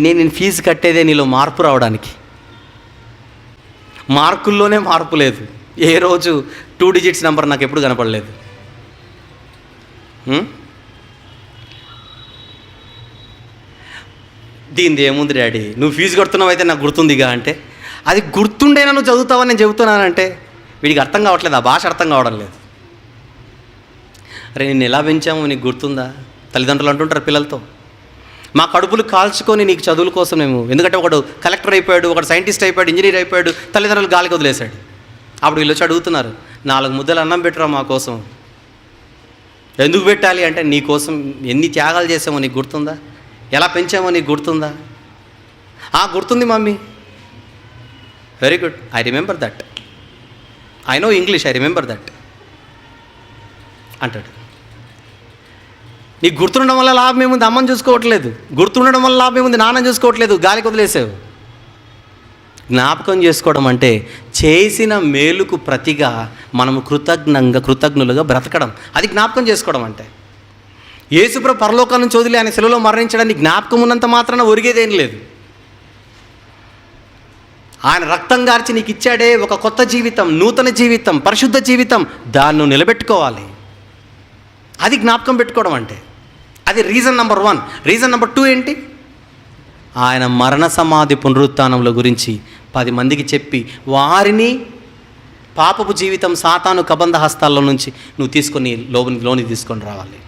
నేను ఫీజు కట్టేదే నీలో మార్పు రావడానికి. మార్కుల్లోనే మార్పు లేదు. ఏ రోజు 2 డిజిట్స్ నెంబర్ నాకు ఎప్పుడు కనపడలేదు. దీనిది ఏముంది డాడీ, నువ్వు ఫీజు కడుతున్నావు అయితే నాకు గుర్తుందిగా అంటే, అది గుర్తుండేనా నువ్వు చదువుతావని నేను చెబుతున్నానంటే వీడికి అర్థం కావట్లేదు, ఆ భాష అర్థం కావడం లేదు. అరే నిన్ను ఎలా పెంచాము నీకు గుర్తుందా? తల్లిదండ్రులు అంటుంటారు పిల్లలతో, మా కడుపులు కాల్చుకొని నీకు చదువుల కోసం మేము, ఎందుకంటే ఒకడు కలెక్టర్ అయిపోయాడు, ఒకడు సైంటిస్ట్ అయిపోయాడు, ఇంజనీర్ అయిపోయాడు, తల్లిదండ్రులు గాలికి వదిలేశాడు. అప్పుడు వీళ్ళు వచ్చి అడుగుతున్నారు, 4 ముద్దలు అన్నం పెట్టరా మా కోసం. ఎందుకు పెట్టాలి అంటే నీ కోసం ఎన్ని త్యాగాలు చేసామో నీకు గుర్తుందా? ఎలా పెంచామో నీకు గుర్తుందా? గుర్తుంది mummy. Very good, I remember that, I know English, I remember that అంటాడు. నీకు గుర్తుండడం వల్ల లాభం ఏముంది? అమ్మని చూసుకోవట్లేదు. గుర్తుండడం వల్ల లాభం ఏముంది? నాన్నని చూసుకోవట్లేదు, గాలికి వదిలేసావు. జ్ఞాపకం చేసుకోవడం అంటే చేసిన మేలుకు ప్రతిగా మనము కృతజ్ఞులుగా బ్రతకడం. అది జ్ఞాపకం చేసుకోవడం అంటే. యేసుప్రభు పరలోకం నుంచి వదిలి ఆయన శిలువలో మరణించడానికి జ్ఞాపకం ఉన్నంత మాత్రాన ఒరిగేదేం లేదు. ఆయన రక్తం గార్చి నీకు ఇచ్చాడే ఒక కొత్త జీవితం, నూతన జీవితం, పరిశుద్ధ జీవితం, దాన్ని నిలబెట్టుకోవాలి. అది జ్ఞాపకం పెట్టుకోవడం అంటే. అది రీజన్ నెంబర్ 1. రీజన్ నెంబర్ 2 ఏంటి? ఆయన మరణ సమాధి పునరుత్థానంలో గురించి 10 మందికి చెప్పి వారిని పాపపు జీవితం, సాతాను కబంధ హస్తాల్లో నుంచి నువ్వు తీసుకొని లోని తీసుకొని రావాలి.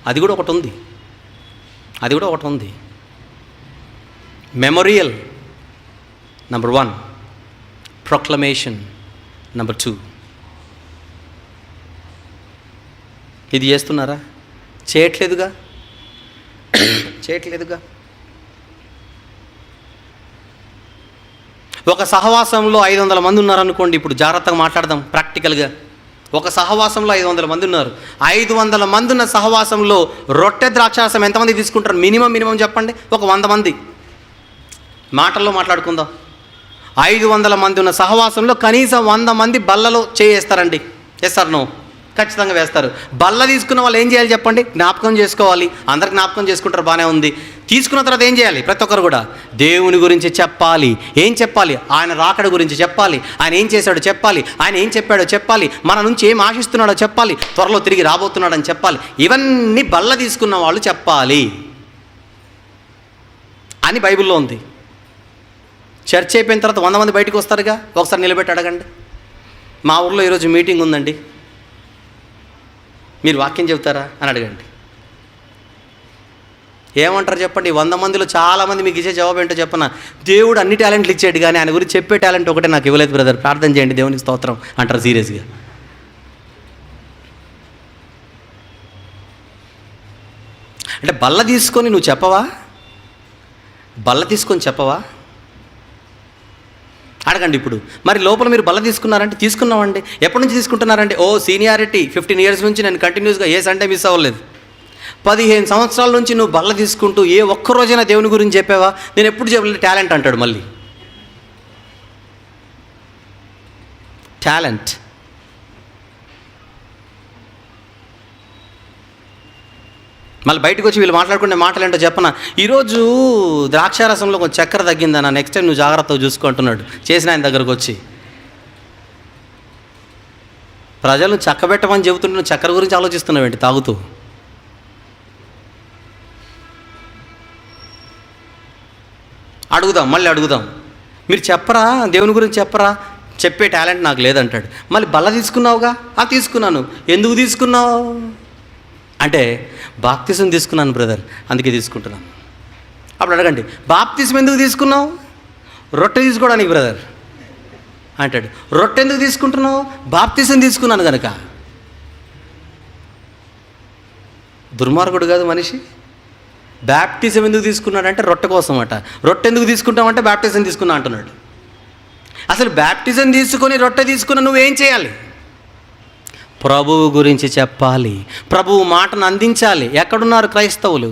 అది కూడా ఒకటి ఉంది. Memorial number 1, proclamation number 2. ఇది చేస్తున్నారా? చేయట్లేదుగా. ఒక సహవాసంలో 500 మంది ఉన్నారనుకోండి. ఇప్పుడు జాగ్రత్తగా మాట్లాడదాం ప్రాక్టికల్గా. ఒక సహవాసంలో 500 మంది ఉన్నారు. 500 మంది ఉన్న సహవాసంలో రొట్టె ద్రాక్షారసం ఎంతమంది తీసుకుంటారు? మినిమం చెప్పండి. ఒక 100 మంది. మాటల్లో మాట్లాడుకుందాం. 500 మంది ఉన్న సహవాసంలో కనీసం 100 మంది బల్లలో చేస్తారండి. Yes or no? ఖచ్చితంగా వేస్తారు. బల్ల తీసుకున్న వాళ్ళు ఏం చేయాలి చెప్పండి? జ్ఞాపకం చేసుకోవాలి. అందరు జ్ఞాపకం చేసుకుంటారు, బాగానే ఉంది. తీసుకున్న తర్వాత ఏం చేయాలి? ప్రతి ఒక్కరు కూడా దేవుని గురించి చెప్పాలి. ఏం చెప్పాలి? ఆయన రాకడ గురించి చెప్పాలి. ఆయన ఏం చేశాడో చెప్పాలి. ఆయన ఏం చెప్పాడో చెప్పాలి. మన నుంచి ఏం ఆశిస్తున్నాడో చెప్పాలి. త్వరలో తిరిగి రాబోతున్నాడని చెప్పాలి. ఇవన్నీ బల్ల తీసుకున్న వాళ్ళు చెప్పాలి. అని బైబిల్లో ఉంది. చర్చ్ అయిపోయిన తర్వాత 100 మంది బయటకు వస్తారుగా, ఒకసారి నిలబెట్టి అడగండి, మా ఊర్లో ఈరోజు మీటింగ్ ఉందండి, మీరు వాక్యం చెబుతారా అని అడగండి. ఏమంటారు చెప్పండి? 100 మందిలో చాలామంది మీకు ఇచ్చే జవాబు ఏంటో చెప్పనా? దేవుడు అన్ని టాలెంట్లు ఇచ్చాడు, కానీ ఆయన గురించి చెప్పే టాలెంట్ ఒకటే నాకు ఇవ్వలేదు బ్రదర్, ప్రార్థన చేయండి, దేవునికి స్తోత్రం అంటారు సీరియస్గా. అంటే బల్ల తీసుకొని నువ్వు చెప్పవా? బల్ల తీసుకొని చెప్పవా? అడగండి. ఇప్పుడు మరి లోపల మీరు బల్ల తీసుకున్నారంటే తీసుకున్నామండి. ఎప్పటి నుంచి తీసుకుంటున్నారంటే సీనియారిటీ 15 years నుంచి నేను కంటిన్యూస్గా ఏ సండే మిస్ అవ్వలేదు. 15 సంవత్సరాల నుంచి నువ్వు బల్ల తీసుకుంటూ ఏ ఒక్కరోజైనా దేవుని గురించి చెప్పావా? నేను ఎప్పుడు చెప్పలేదు. టాలెంట్ అంటాడు మళ్ళీ. టాలెంట్. మళ్ళీ బయటకు వచ్చి వీళ్ళు మాట్లాడుకునే మాటలు ఏంటో చెప్పనా? ఈరోజు ద్రాక్షారసంలో కొంచెం చక్కెర తగ్గిందన్న, నెక్స్ట్ టైం నువ్వు జాగ్రత్తగా చూసుకుంటున్నాడు చేసిన ఆయన దగ్గరకు వచ్చి. ప్రజలను చక్కబెట్టమని చెబుతుంటే నువ్వు చక్కెర గురించి ఆలోచిస్తున్నావు ఏంటి తాగుతూ? అడుగుదాం, మళ్ళీ అడుగుదాం, మీరు చెప్పరా దేవుని గురించి చెప్పరా? చెప్పే టాలెంట్ నాకు లేదంటాడు. మళ్ళీ బల్ల తీసుకున్నావుగా? తీసుకున్నాను. ఎందుకు తీసుకున్నావు అంటే బాప్తిసం తీసుకున్నాను బ్రదర్, అందుకే తీసుకుంటున్నాను. అప్పుడు అడగండి, బాప్తిసం ఎందుకు తీసుకున్నావు? రొట్టె తీసుకోవడానికి బ్రదర్ అంటాడు. రొట్టె ఎందుకు తీసుకుంటున్నావు? బాప్తిసం తీసుకున్నాను కనుక. దుర్మార్గుడు కాదు మనిషి. బ్యాప్టిజం ఎందుకు తీసుకున్నాడంటే రొట్టె కోసం అట. రొట్టె ఎందుకు తీసుకుంటామంటే బ్యాప్టిజం తీసుకున్నా అంటున్నాడు. అసలు బ్యాప్టిజం తీసుకొని రొట్టె తీసుకున్న నువ్వేం చేయాలి? ప్రభువు గురించి చెప్పాలి, ప్రభువు మాటను అందించాలి. ఎక్కడున్నారు క్రైస్తవులు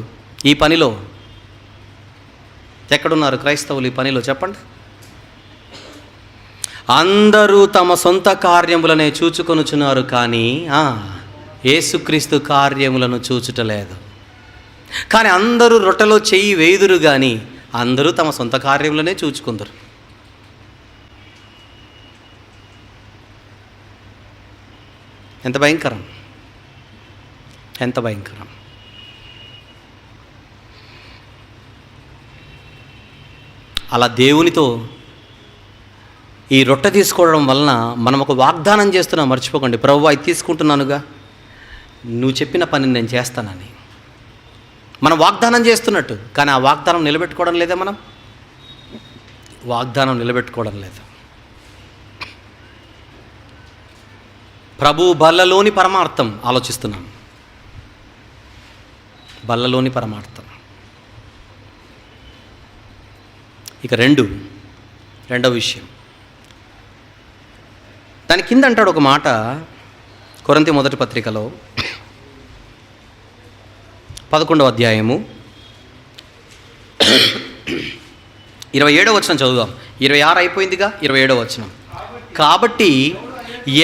ఈ పనిలో? ఎక్కడున్నారు క్రైస్తవులు ఈ పనిలో చెప్పండి. అందరూ తమ సొంత కార్యములనే చూచుకొనుచున్నారు, కానీ యేసుక్రీస్తు కార్యములను చూచుటలేదు. కానీ అందరూ రొట్టెలో చెయ్యి వేయుదురు, కానీ అందరూ తమ సొంత కార్యములనే చూచుకుందరు. ఎంత భయంకరం, ఎంత భయంకరం. అలా దేవునితో ఈ రొట్టె తీసుకోవడం వలన మనం ఒక వాగ్దానం చేస్తున్నాం. మర్చిపోకండి, ప్రభువా ఇది తీసుకుంటున్నానుగా, నువ్వు చెప్పిన పని నేను చేస్తానని మనం వాగ్దానం చేస్తున్నట్టు. కానీ ఆ వాగ్దానం నిలబెట్టుకోవడం లేదా? మనం వాగ్దానం నిలబెట్టుకోవడం లేదు. ప్రభు బల్లలోని పరమార్థం ఆలోచిస్తున్నాం. బల్లలోని పరమార్థం. ఇక రెండో విషయం, దాని కింద అంటాడు ఒక మాట, కొరింథీ మొదటి పత్రికలో 11వ అధ్యాయము 27వ వచనం చదువుదాం. 26 అయిపోయిందిగా, 27వ వచనం. కాబట్టి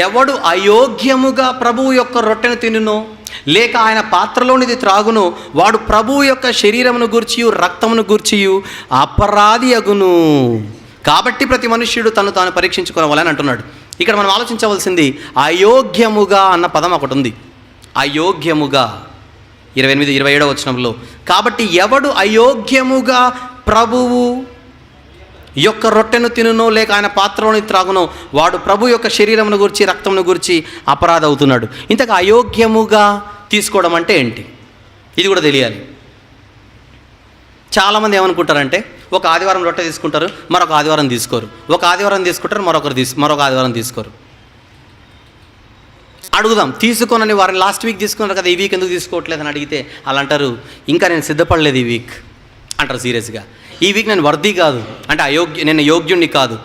ఎవడు అయోగ్యముగా ప్రభువు యొక్క రొట్టెను తినునో లేక ఆయన పాత్రలోనిది త్రాగునో వాడు ప్రభువు యొక్క శరీరమును గూర్చియు రక్తమును గూర్చియు అపరాధి అగును. కాబట్టి ప్రతి మనుష్యుడు తను తాను పరీక్షించుకోవాలని అంటున్నాడు. ఇక్కడ మనం ఆలోచించవలసింది అయోగ్యముగా అన్న పదం ఒకటి ఉంది. అయోగ్యముగా 28, 27వ వచనంలో. కాబట్టి ఎవడు అయోగ్యముగా ప్రభువు యొక్క రొట్టెను తినునో లేక ఆయన పాత్రలోని త్రాగునో వాడు ప్రభు యొక్క శరీరమును గురించి రక్తమును గురించి అపరాధ అవుతున్నాడు. ఇంతకు అయోగ్యముగా తీసుకోవడం అంటే ఏంటి? ఇది కూడా తెలియాలి. చాలామంది ఏమనుకుంటారంటే ఒక ఆదివారం రొట్టె తీసుకుంటారు, మరొక ఆదివారం తీసుకోరు. ఒక ఆదివారం తీసుకుంటారు, మరొక ఆదివారం తీసుకోరు. అడుగుదాం, తీసుకోనని వారిని లాస్ట్ వీక్ తీసుకున్నారు కదా, ఈ వీక్ ఎందుకు తీసుకోవట్లేదు అని అడిగితే అలా అంటారు, ఇంకా నేను సిద్ధపడలేదు ఈ వీక్ అంటారు సీరియస్గా. ఈ వీక్ నేను వర్ది కాదు అంటే నేను యోగ్యుణ్ణి కాదు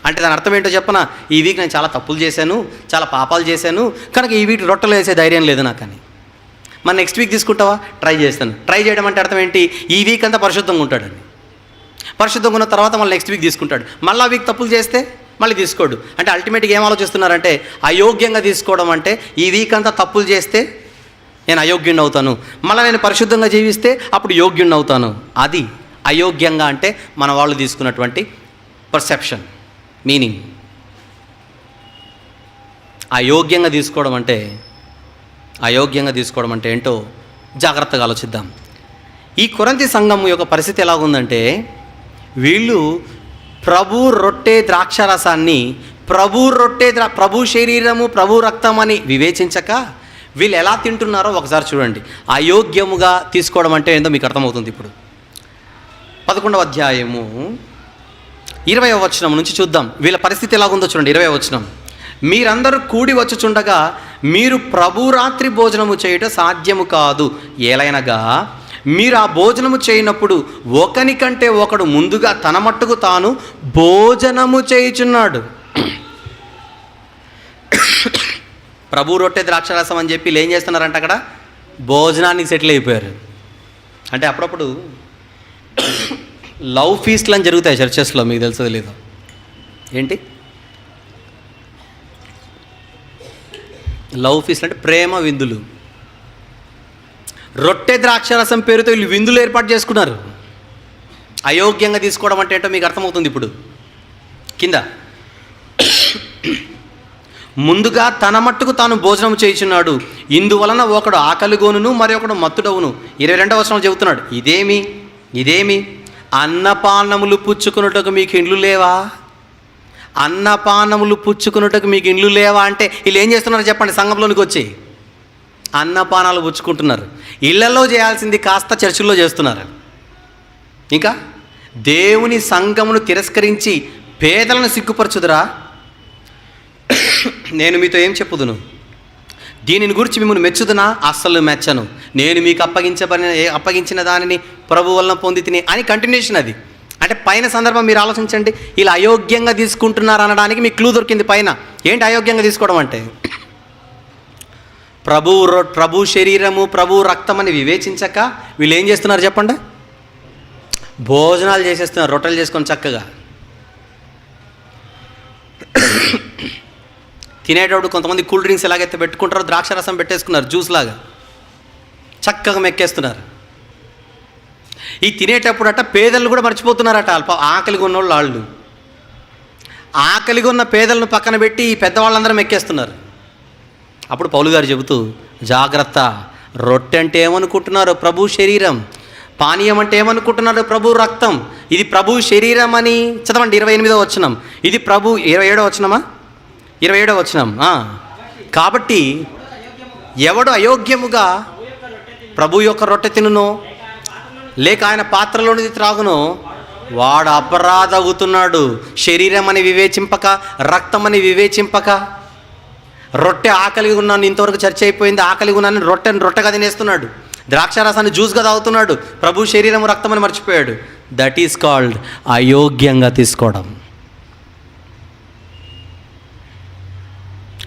అంటే దాని అర్థం ఏంటో చెప్పనా? ఈ వీక్ నేను చాలా తప్పులు చేశాను, చాలా పాపాలు చేశాను, కనుక ఈ వీక్ రొట్టెలు వేసే ధైర్యం లేదు నాకని. మరి నెక్స్ట్ వీక్ తీసుకుంటావా? ట్రై చేస్తాను. ట్రై చేయడం అంటే అర్థం ఏంటి? ఈ వీక్ అంతా పరిశుద్ధంగా ఉంటాడని. పరిశుద్ధంగా ఉన్న తర్వాత మళ్ళీ నెక్స్ట్ వీక్ తీసుకుంటాడు. మళ్ళీ వీక్ తప్పులు చేస్తే మళ్ళీ తీసుకోడు. అంటే అల్టిమేట్గా ఏం ఆలోచిస్తున్నారంటే అయోగ్యంగా తీసుకోవడం అంటే ఈ వీక్ అంతా తప్పులు చేస్తే నేను అయోగ్యుణ్ణి అవుతాను, మళ్ళీ నేను పరిశుద్ధంగా జీవిస్తే అప్పుడు యోగ్యుణ్ణి అవుతాను. అది అయోగ్యంగా అంటే మన వాళ్ళు తీసుకున్నటువంటి పర్సెప్షన్, మీనింగ్. అయోగ్యంగా తీసుకోవడం అంటే ఏంటో జాగ్రత్తగా ఆలోచిద్దాం. ఈ కొరింథీ సంఘం యొక్క పరిస్థితి ఎలాగుందంటే, వీళ్ళు ప్రభు రొట్టె ద్రాక్షారసాన్ని ప్రభు శరీరము ప్రభు రక్తం అని వివేచించక వీళ్ళు ఎలా తింటున్నారో ఒకసారి చూడండి. అయోగ్యముగా తీసుకోవడం అంటే ఏందో మీకు అర్థమవుతుంది. ఇప్పుడు 11వ అధ్యాయము 20వ వచనం నుంచి చూద్దాం. వీళ్ళ పరిస్థితి ఎలాగుందో చూడండి. 20వ వచనం, మీరందరూ కూడి వచ్చుచుండగా మీరు ప్రభు రాత్రి భోజనము చేయుట సాధ్యము కాదు. ఏలైనగా మీరు ఆ భోజనము చేయనప్పుడు ఒకని కంటే ఒకడు ముందుగా తన మట్టుకు తాను భోజనము చేయుచున్నాడు. ప్రభు రొట్టె ద్రాక్షరసం అని చెప్పి ఏం చేస్తున్నారంట, అక్కడ భోజనానికి సెటిల్ అయిపోయారు. అంటే అప్పుడప్పుడు లవ్ ఫీస్ట్లు అని జరుగుతాయి చర్చెస్లో, మీకు తెలుసో లేదో. ఏంటి లవ్ ఫీస్ట్లు అంటే? ప్రేమ విందులు. రొట్టె ద్రాక్షరసం పేరుతో వీళ్ళు విందులు ఏర్పాటు చేసుకున్నారు. అయోగ్యంగా తీసుకోవడం అంటే ఏంటో మీకు అర్థమవుతుంది. ఇప్పుడు కింద ముందుగా తన మట్టుకు తాను భోజనం చేయుచున్నాడు, ఇందువలన ఒకడు ఆకలిగోనును మరి ఒకడు మత్తుడవును. 22వ వచనం చెబుతున్నాడు, ఇదేమి అన్నపానములు పుచ్చుకున్నట్టుకు మీకు ఇండ్లు లేవా? అన్నపానములు పుచ్చుకున్నట్టుకు మీకు ఇండ్లు లేవా అంటే వీళ్ళు ఏం చేస్తున్నారు చెప్పండి? సంఘంలోనికి వచ్చి అన్నపానాలు పుచ్చుకుంటున్నారు. ఇళ్లలో చేయాల్సింది కాస్త చర్చిల్లో చేస్తున్నారు. ఇంకా దేవుని సంఘమును తిరస్కరించి పేదలను సిగ్గుపరచుదురా? నేను మీతో ఏం చెప్పుదును? దీనిని గురించి మిమ్మల్ని మెచ్చుదునా? అస్సలు మెచ్చను. నేను మీకు అప్పగించిన దానిని ప్రభు వలన పొంది తిని అని కంటిన్యూషన్ అది. అంటే పైన సందర్భం మీరు ఆలోచించండి. ఇలా అయోగ్యంగా తీసుకుంటున్నారు అనడానికి మీకు క్లూ దొరికింది పైన. ఏంటి అయోగ్యంగా తీసుకోవడం అంటే? ప్రభు శరీరము ప్రభు రక్తం అని వివేచించక వీళ్ళు ఏం చేస్తున్నారు చెప్పండి? భోజనాలు చేసేస్తున్నారు, రొట్టెలు చేసుకొని చక్కగా. తినేటప్పుడు కొంతమంది కూల్ డ్రింక్స్ ఎలాగైతే పెట్టుకుంటారో ద్రాక్షరసం పెట్టేసుకున్నారు, జ్యూస్ లాగా చక్కగా మెక్కేస్తున్నారు. ఈ తినేటప్పుడట పేదలు కూడా మర్చిపోతున్నారట. ఆకలిగా ఉన్నోళ్ళు వాళ్ళు ఆకలిగా ఉన్న పేదలను పక్కన పెట్టి ఈ పెద్దవాళ్ళందరూ మెక్కేస్తున్నారు. అప్పుడు పౌలు గారు చెబుతూ, జాగ్రత్త, రొట్టె అంటే ఏమనుకుంటున్నారు? ప్రభు శరీరం. పానీయం అంటే ఏమనుకుంటున్నారు? ప్రభు రక్తం. ఇది ప్రభు శరీరం అని చదవండి. 28వ వచనం, ఇది ప్రభు 27వ వచనమా? 27వ వచనం. కాబట్టి ఎవడు అయోగ్యముగా ప్రభు యొక్క రొట్టె తినునో లేక ఆయన పాత్రలోనిది త్రాగునో వాడు అపరాధవుతున్నాడు. శరీరం అని వివేచింపక, రక్తం అని వివేచింపక. రొట్టె ఆకలిగా ఉన్నాను, ఇంతవరకు చర్చ అయిపోయింది, ఆకలిగా ఉన్నాను, రొట్టెగా తినేస్తున్నాడు. ద్రాక్షారసాన్ని జ్యూస్గా తాగుతున్నాడు. ప్రభు శరీరం రక్తం అని మర్చిపోయాడు. దట్ ఈస్ కాల్డ్ అయోగ్యంగా తీసుకోవడం.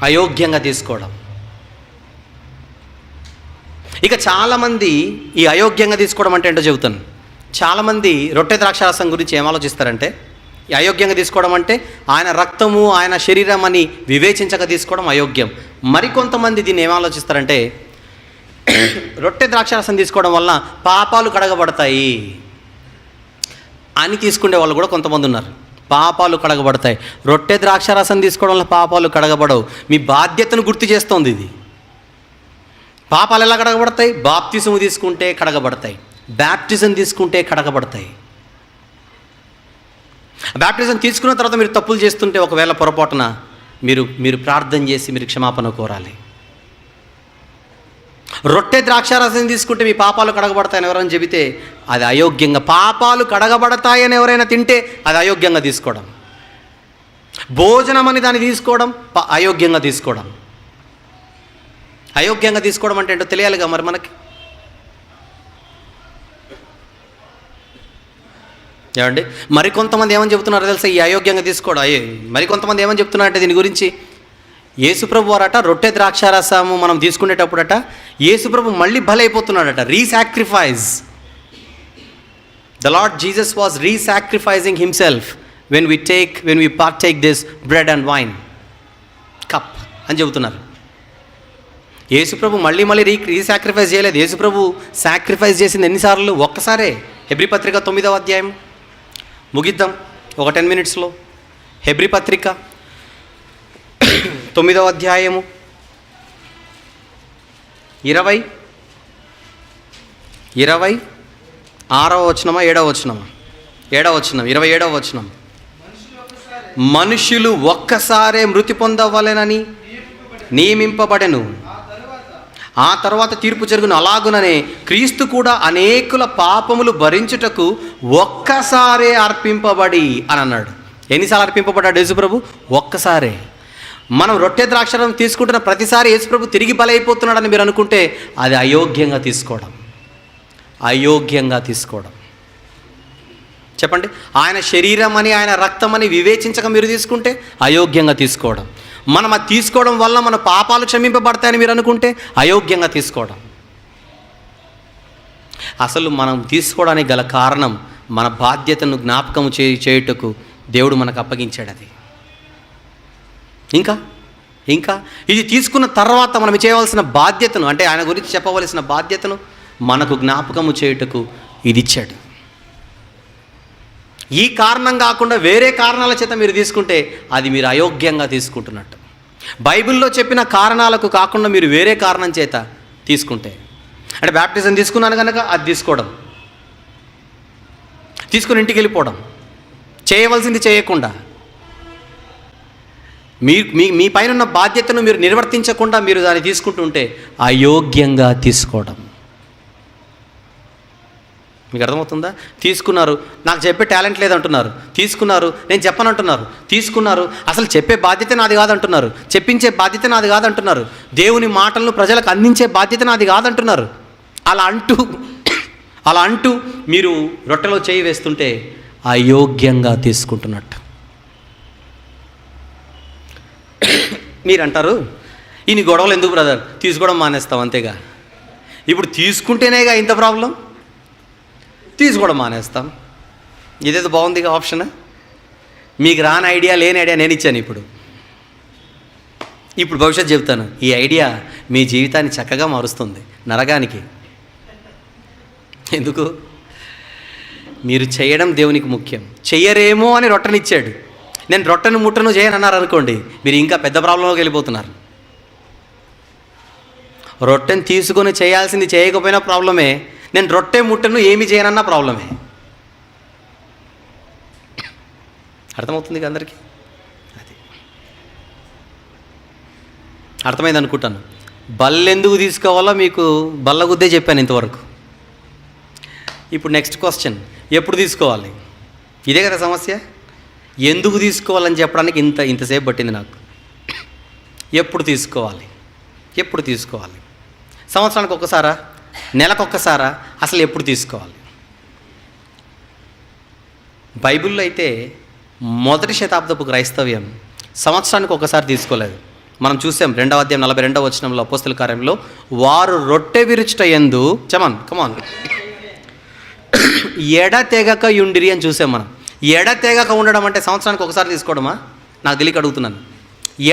అయోగ్యంగా తీసుకోవడం. ఇక చాలామంది ఈ అయోగ్యంగా తీసుకోవడం అంటే ఏంటో చెబుతాను. చాలామంది రొట్టె ద్రాక్షారసం గురించి ఏం ఆలోచిస్తారంటే, ఈ అయోగ్యంగా తీసుకోవడం అంటే ఆయన రక్తము ఆయన శరీరం అని వివేచించక తీసుకోవడం అయోగ్యం. మరికొంతమంది దీన్ని ఏం ఆలోచిస్తారంటే, రొట్టె ద్రాక్షారసం తీసుకోవడం వల్ల పాపాలు కడగబడతాయి అని తీసుకునే వాళ్ళు కూడా కొంతమంది ఉన్నారు. పాపాలు కడగబడతాయి. రొట్టె ద్రాక్షారసం తీసుకోవడం వల్ల పాపాలు కడగబడవు. మీ బాధ్యతను గుర్తు చేస్తోంది ఇది. పాపాలు ఎలా కడగబడతాయి? బాప్తిజం తీసుకుంటే కడగబడతాయి, బ్యాప్టిజం తీసుకుంటే కడగబడతాయి. బ్యాప్టిజం తీసుకున్న తర్వాత మీరు తప్పులు చేస్తుంటే ఒకవేళ పొరపాటున మీరు ప్రార్థన చేసి మీరు క్షమాపణ కోరాలి. రొట్టె ద్రాక్షారసం తీసుకుంటే మీ పాపాలు కడగబడతాయని ఎవరైనా చెబితే అది అయోగ్యంగా. పాపాలు కడగబడతాయని ఎవరైనా తింటే అది అయోగ్యంగా తీసుకోవడం. భోజనం అని దాన్ని తీసుకోవడం అయోగ్యంగా తీసుకోవడం. అయోగ్యంగా తీసుకోవడం అంటే ఏంటో తెలియాలిగా మరి మనకి. ఏమండి, మరికొంతమంది ఏమని చెబుతున్నారో తెలుసా ఈ అయోగ్యంగా తీసుకోవడం? మరికొంతమంది ఏమని చెప్తున్నారంటే దీని గురించి, యేసుప్రభు వారట రొట్టె ద్రాక్షారసము మనం తీసుకునేటప్పుడట యేసుప్రభు మళ్ళీ బలైపోతున్నాడట. Resacrifice. The lord Jesus was resacrificing himself when we partake this bread and wine cup అని చెబుతున్నారు. యేసుప్రభు మళ్ళీ రీసాక్రిఫైస్ చేయలేదు. యేసుప్రభు సాక్రిఫైస్ చేసింది ఎన్నిసార్లు? ఒక్కసారే. హెబ్రీ పత్రిక 9వ అధ్యాయం ముగిద్దాం ఒక 10 minutesలో. హెబ్రీ పత్రిక 9వ అధ్యాయము 20 6వ వచనమా 7వ వచనమా? 7వ వచనం, 27వ వచనం. మనుషులు ఒక్కసారే మృతి పొందవలెనని నియమింపబడెను, ఆ తర్వాత తీర్పు జరుగును. అలాగుననే క్రీస్తు కూడా అనేకుల పాపములు భరించుటకు ఒక్కసారే అర్పింపబడి అని అన్నాడు. ఎన్నిసార్లు అర్పింపబడ్డాడు యేసుప్రభు? ఒక్కసారే. మనం రొట్టె ద్రాక్షారసం తీసుకుంటున్న ప్రతిసారి యేసుప్రభు తిరిగి బలైపోతున్నాడని మీరు అనుకుంటే అది అయోగ్యంగా తీసుకోవడం. అయోగ్యంగా తీసుకోవడం. చెప్పండి, ఆయన శరీరం అని ఆయన రక్తం అని వివేచించక మీరు తీసుకుంటే అయోగ్యంగా తీసుకోవడం. మనం అది తీసుకోవడం వల్ల మన పాపాలు క్షమింపబడతాయని మీరు అనుకుంటే అయోగ్యంగా తీసుకోవడం. అసలు మనం తీసుకోవడానికి గల కారణం మన బాధ్యతను జ్ఞాపకం చేయుటకు దేవుడు మనకు అప్పగించాడు. అది ఇంకా ఇది తీసుకున్న తర్వాత మనం చేయవలసిన బాధ్యతను, అంటే ఆయన గురించి చెప్పవలసిన బాధ్యతను మనకు జ్ఞాపకము చేయుటకు ఇది ఇచ్చాడు. ఈ కారణం కాకుండా వేరే కారణాల చేత మీరు తీసుకుంటే అది మీరు అయోగ్యంగా తీసుకుంటున్నట్టు. బైబిల్లో చెప్పిన కారణాలకు కాకుండా మీరు వేరే కారణం చేత తీసుకుంటే, అంటే బ్యాప్టిజం తీసుకున్నాను కనుక అది తీసుకోవడం, తీసుకుని ఇంటికి వెళ్ళిపోవడం, చేయవలసింది చేయకుండా, మీ పైన ఉన్న బాధ్యతను మీరు నిర్వర్తించకుండా మీరు దాన్ని తీసుకుంటుంటే అయోగ్యంగా తీసుకోవడం. మీకు అర్థమవుతుందా? తీసుకున్నారు, నాకు చెప్పే టాలెంట్ లేదంటున్నారు. తీసుకున్నారు, నేను చెప్పనంటున్నారు. తీసుకున్నారు, అసలు చెప్పే బాధ్యత నాది కాదంటున్నారు. చెప్పించే బాధ్యత నాది కాదంటున్నారు. దేవుని మాటలను ప్రజలకు అందించే బాధ్యత నాది కాదంటున్నారు. అలా అంటూ మీరు రొట్టెలో చేయి వేస్తుంటే అయోగ్యంగా తీసుకుంటున్నట్టు. మీరు అంటారు, ఇన్ని గొడవలు ఎందుకు బ్రదర్, తీసుకోవడం మానేస్తాం అంతేగా. ఇప్పుడు తీసుకుంటేనేగా ఇంత ప్రాబ్లం, తీసుకోవడం మానేస్తాం. ఇదేదో బాగుందిగా ఆప్షన్. మీకు రాని ఐడియా, లేని ఐడియా నేను ఇచ్చాను. ఇప్పుడు భవిష్యత్తు చెప్తాను. ఈ ఐడియా మీ జీవితాన్ని చక్కగా మారుస్తుంది, నరకానికి. ఎందుకు? మీరు చేయడం దేవునికి ముఖ్యం. చెయ్యరేమో అని రొట్టెనిచ్చాడు. నేను రొట్టెను ముట్టను చేయను అన్నారు అనుకోండి, మీరు ఇంకా పెద్ద ప్రాబ్లంలోకి వెళ్ళిపోతున్నారు. రొట్టెను తీసుకొని చేయాల్సింది చేయకపోయినా ప్రాబ్లమే, నేను రొట్టె ముట్టను ఏమి చేయనన్నా ప్రాబ్లమే. అర్థమవుతుంది అందరికీ? అది అర్థమైంది అనుకుంటాను. బల్లెందుకు తీసుకోవాలో మీకు బల్లగుద్దే చెప్పాను ఇంతవరకు. ఇప్పుడు నెక్స్ట్ క్వశ్చన్, ఎప్పుడు తీసుకోవాలి? ఇదే కదా సమస్య. ఎందుకు తీసుకోవాలని చెప్పడానికి ఇంతసేపు పట్టింది నాకు. ఎప్పుడు తీసుకోవాలి? సంవత్సరానికి ఒక్కసారా? నెలకొక్కసారా? అసలు ఎప్పుడు తీసుకోవాలి? బైబిల్లో అయితే మొదటి శతాబ్దపు క్రైస్తవ్యం సంవత్సరానికి ఒకసారి తీసుకోలేదు. మనం చూసాం 2వ అధ్యాయం 42వ వచనంలో అపోస్తలుల కార్యంలో, వారు రొట్టె విరుచుట యందు కమాన్ ఎడతెగక యుండిరి అని చూసాం మనం. ఎడతెగక ఉండడం అంటే సంవత్సరానికి ఒకసారి తీసుకోవడమా? నాకు తెలియక అడుగుతున్నాను.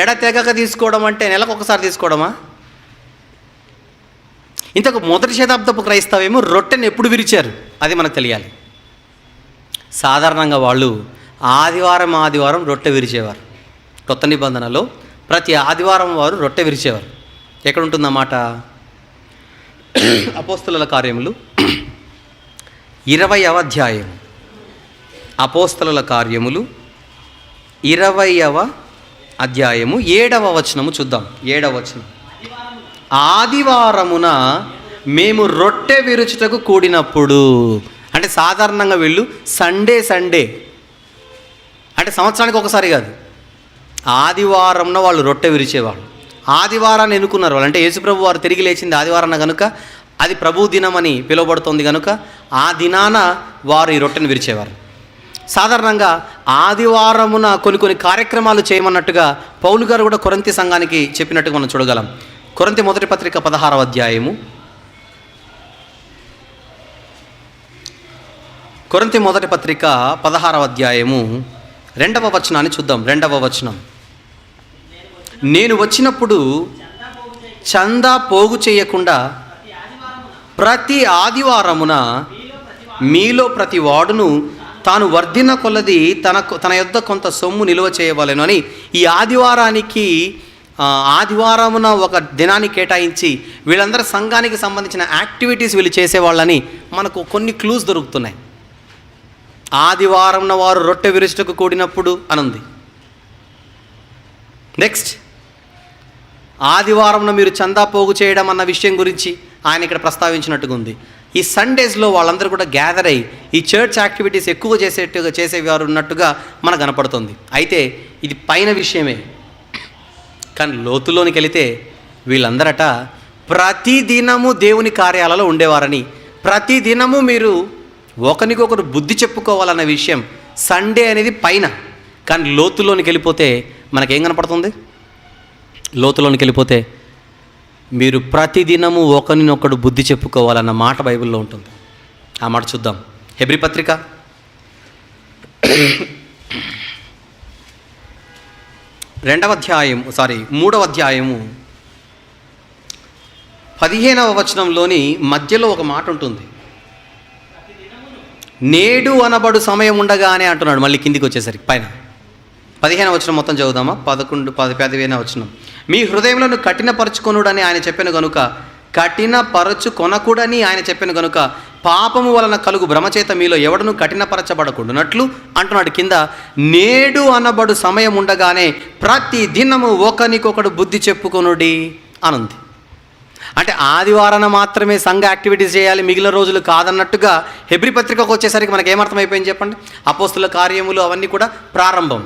ఎడతెగక తీసుకోవడం అంటే నెలకు ఒకసారి తీసుకోవడమా? ఇంతకు మొదటి శతాబ్దపు క్రైస్తవేమో రొట్టెను ఎప్పుడు విరిచారు అది మనకు తెలియాలి. సాధారణంగా వాళ్ళు ఆదివారం రొట్టె విరిచేవారు. కొత్త నిబంధనలో ప్రతి ఆదివారం వారు రొట్టె విరిచేవారు. ఎక్కడ ఉంటుందన్నమాట? అపోస్తలుల కార్యములు 20వ అధ్యాయం. అపోస్తలుల కార్యములు 20వ అధ్యాయము 7వ వచనము చూద్దాం. 7వ వచనం, ఆదివారమున మేము రొట్టె విరుచుటకు కూడినప్పుడు. అంటే సాధారణంగా వీళ్ళు సండే అంటే సంవత్సరానికి ఒకసారి కాదు, ఆదివారంలో వాళ్ళు రొట్టె విరిచేవాళ్ళు. ఆదివారాన్ని ఎన్నుకున్నారు వాళ్ళు. అంటే యేసుప్రభు వారు తిరిగి లేచింది ఆదివారాన కనుక అది ప్రభు దినం అని పిలువబడుతుంది కనుక ఆ దినాన వారు ఈ రొట్టెను విరిచేవారు. సాధారణంగా ఆదివారమున కొన్ని కార్యక్రమాలు చేయమన్నట్టుగా పౌలు గారు కూడా కొరింథీ సంఘానికి చెప్పినట్టుగా మనం చూడగలం. కొరింథీ మొదటి పత్రిక 16వ అధ్యాయము. కొరింథీ మొదటి పత్రిక 16వ అధ్యాయము 2వ వచనాన్ని చూద్దాం. 2వ వచనం, నేను వచ్చినప్పుడు చందా పోగు చేయకుండా ప్రతి ఆదివారమున మీలో ప్రతి వాడును తాను వర్ధిన కొలది తన యొద్ద కొంత సొమ్ము నిల్వ చేయవలెను అని ఈ ఆదివారానికి ఆదివారమున ఒక దినాన్ని కేటాయించి వీళ్ళందరూ సంఘానికి సంబంధించిన యాక్టివిటీస్ వీళ్ళు చేసేవాళ్ళని మనకు కొన్ని క్లూస్ దొరుకుతున్నాయి. ఆదివారంన వారు రొట్టె విరుచుటకు కూడినప్పుడు అనుంది. నెక్స్ట్, ఆదివారంన మీరు చందా పోగు చేయడం అన్న విషయం గురించి ఆయన ఇక్కడ ప్రస్తావించినట్టుగా ఉంది. ఈ సండేస్లో వాళ్ళందరూ కూడా గ్యాదర్ అయ్యి ఈ చర్చ్ యాక్టివిటీస్ ఎక్కువ చేసేవారు ఉన్నట్టుగా మనకు కనపడుతుంది. అయితే ఇది పైన విషయమే, కానీ లోతులోనికి వెళితే వీళ్ళందరట ప్రతిదినము దేవుని కార్యాలలో ఉండేవారని, ప్రతిదినము మీరు ఒకరికొకరు బుద్ధి చెప్పుకోవాలన్న విషయం సండే అనేది పైన, కానీ లోతులోనికి వెళ్ళిపోతే మనకేం కనపడుతుంది? లోతులోనికి వెళ్ళిపోతే మీరు ప్రతిదినము ఒకరినొకడు బుద్ధి చెప్పుకోవాలన్న మాట బైబిల్లో ఉంటుంది. ఆ మాట చూద్దాం. హెబ్రీ పత్రిక 3వ అధ్యాయము 15వ వచనంలోని మధ్యలో ఒక మాట ఉంటుంది. నేడు అనబడు సమయం ఉండగానే అంటున్నాడు. మళ్ళీ కిందికి వచ్చేసరికి పైన 15వ వచనం మొత్తం చదువుదామా? 15వ వచనం. మీ హృదయంలో కఠినపరచుకొనుడని ఆయన చెప్పిన గనుక, కఠినపరచుకొనకూడని ఆయన చెప్పిన గనుక, పాపము వలన కలుగు భ్రమచేత మీలో ఎవడను కఠినపరచబడకుండానట్లు అంటున్నాడు. కింద నేడు అనబడు సమయం ఉండగానే ప్రతి దినము ఒకరికొకడు బుద్ధి చెప్పుకొనుడి అనుంది. అంటే ఆదివారాన మాత్రమే సంఘ యాక్టివిటీస్ చేయాలి, మిగిలిన రోజులు కాదన్నట్టుగా హెబ్రీ పత్రికకు వచ్చేసరికి మనకు ఏమర్థమైపోయింది చెప్పండి? అపోస్తుల కార్యములు అవన్నీ కూడా ప్రారంభం.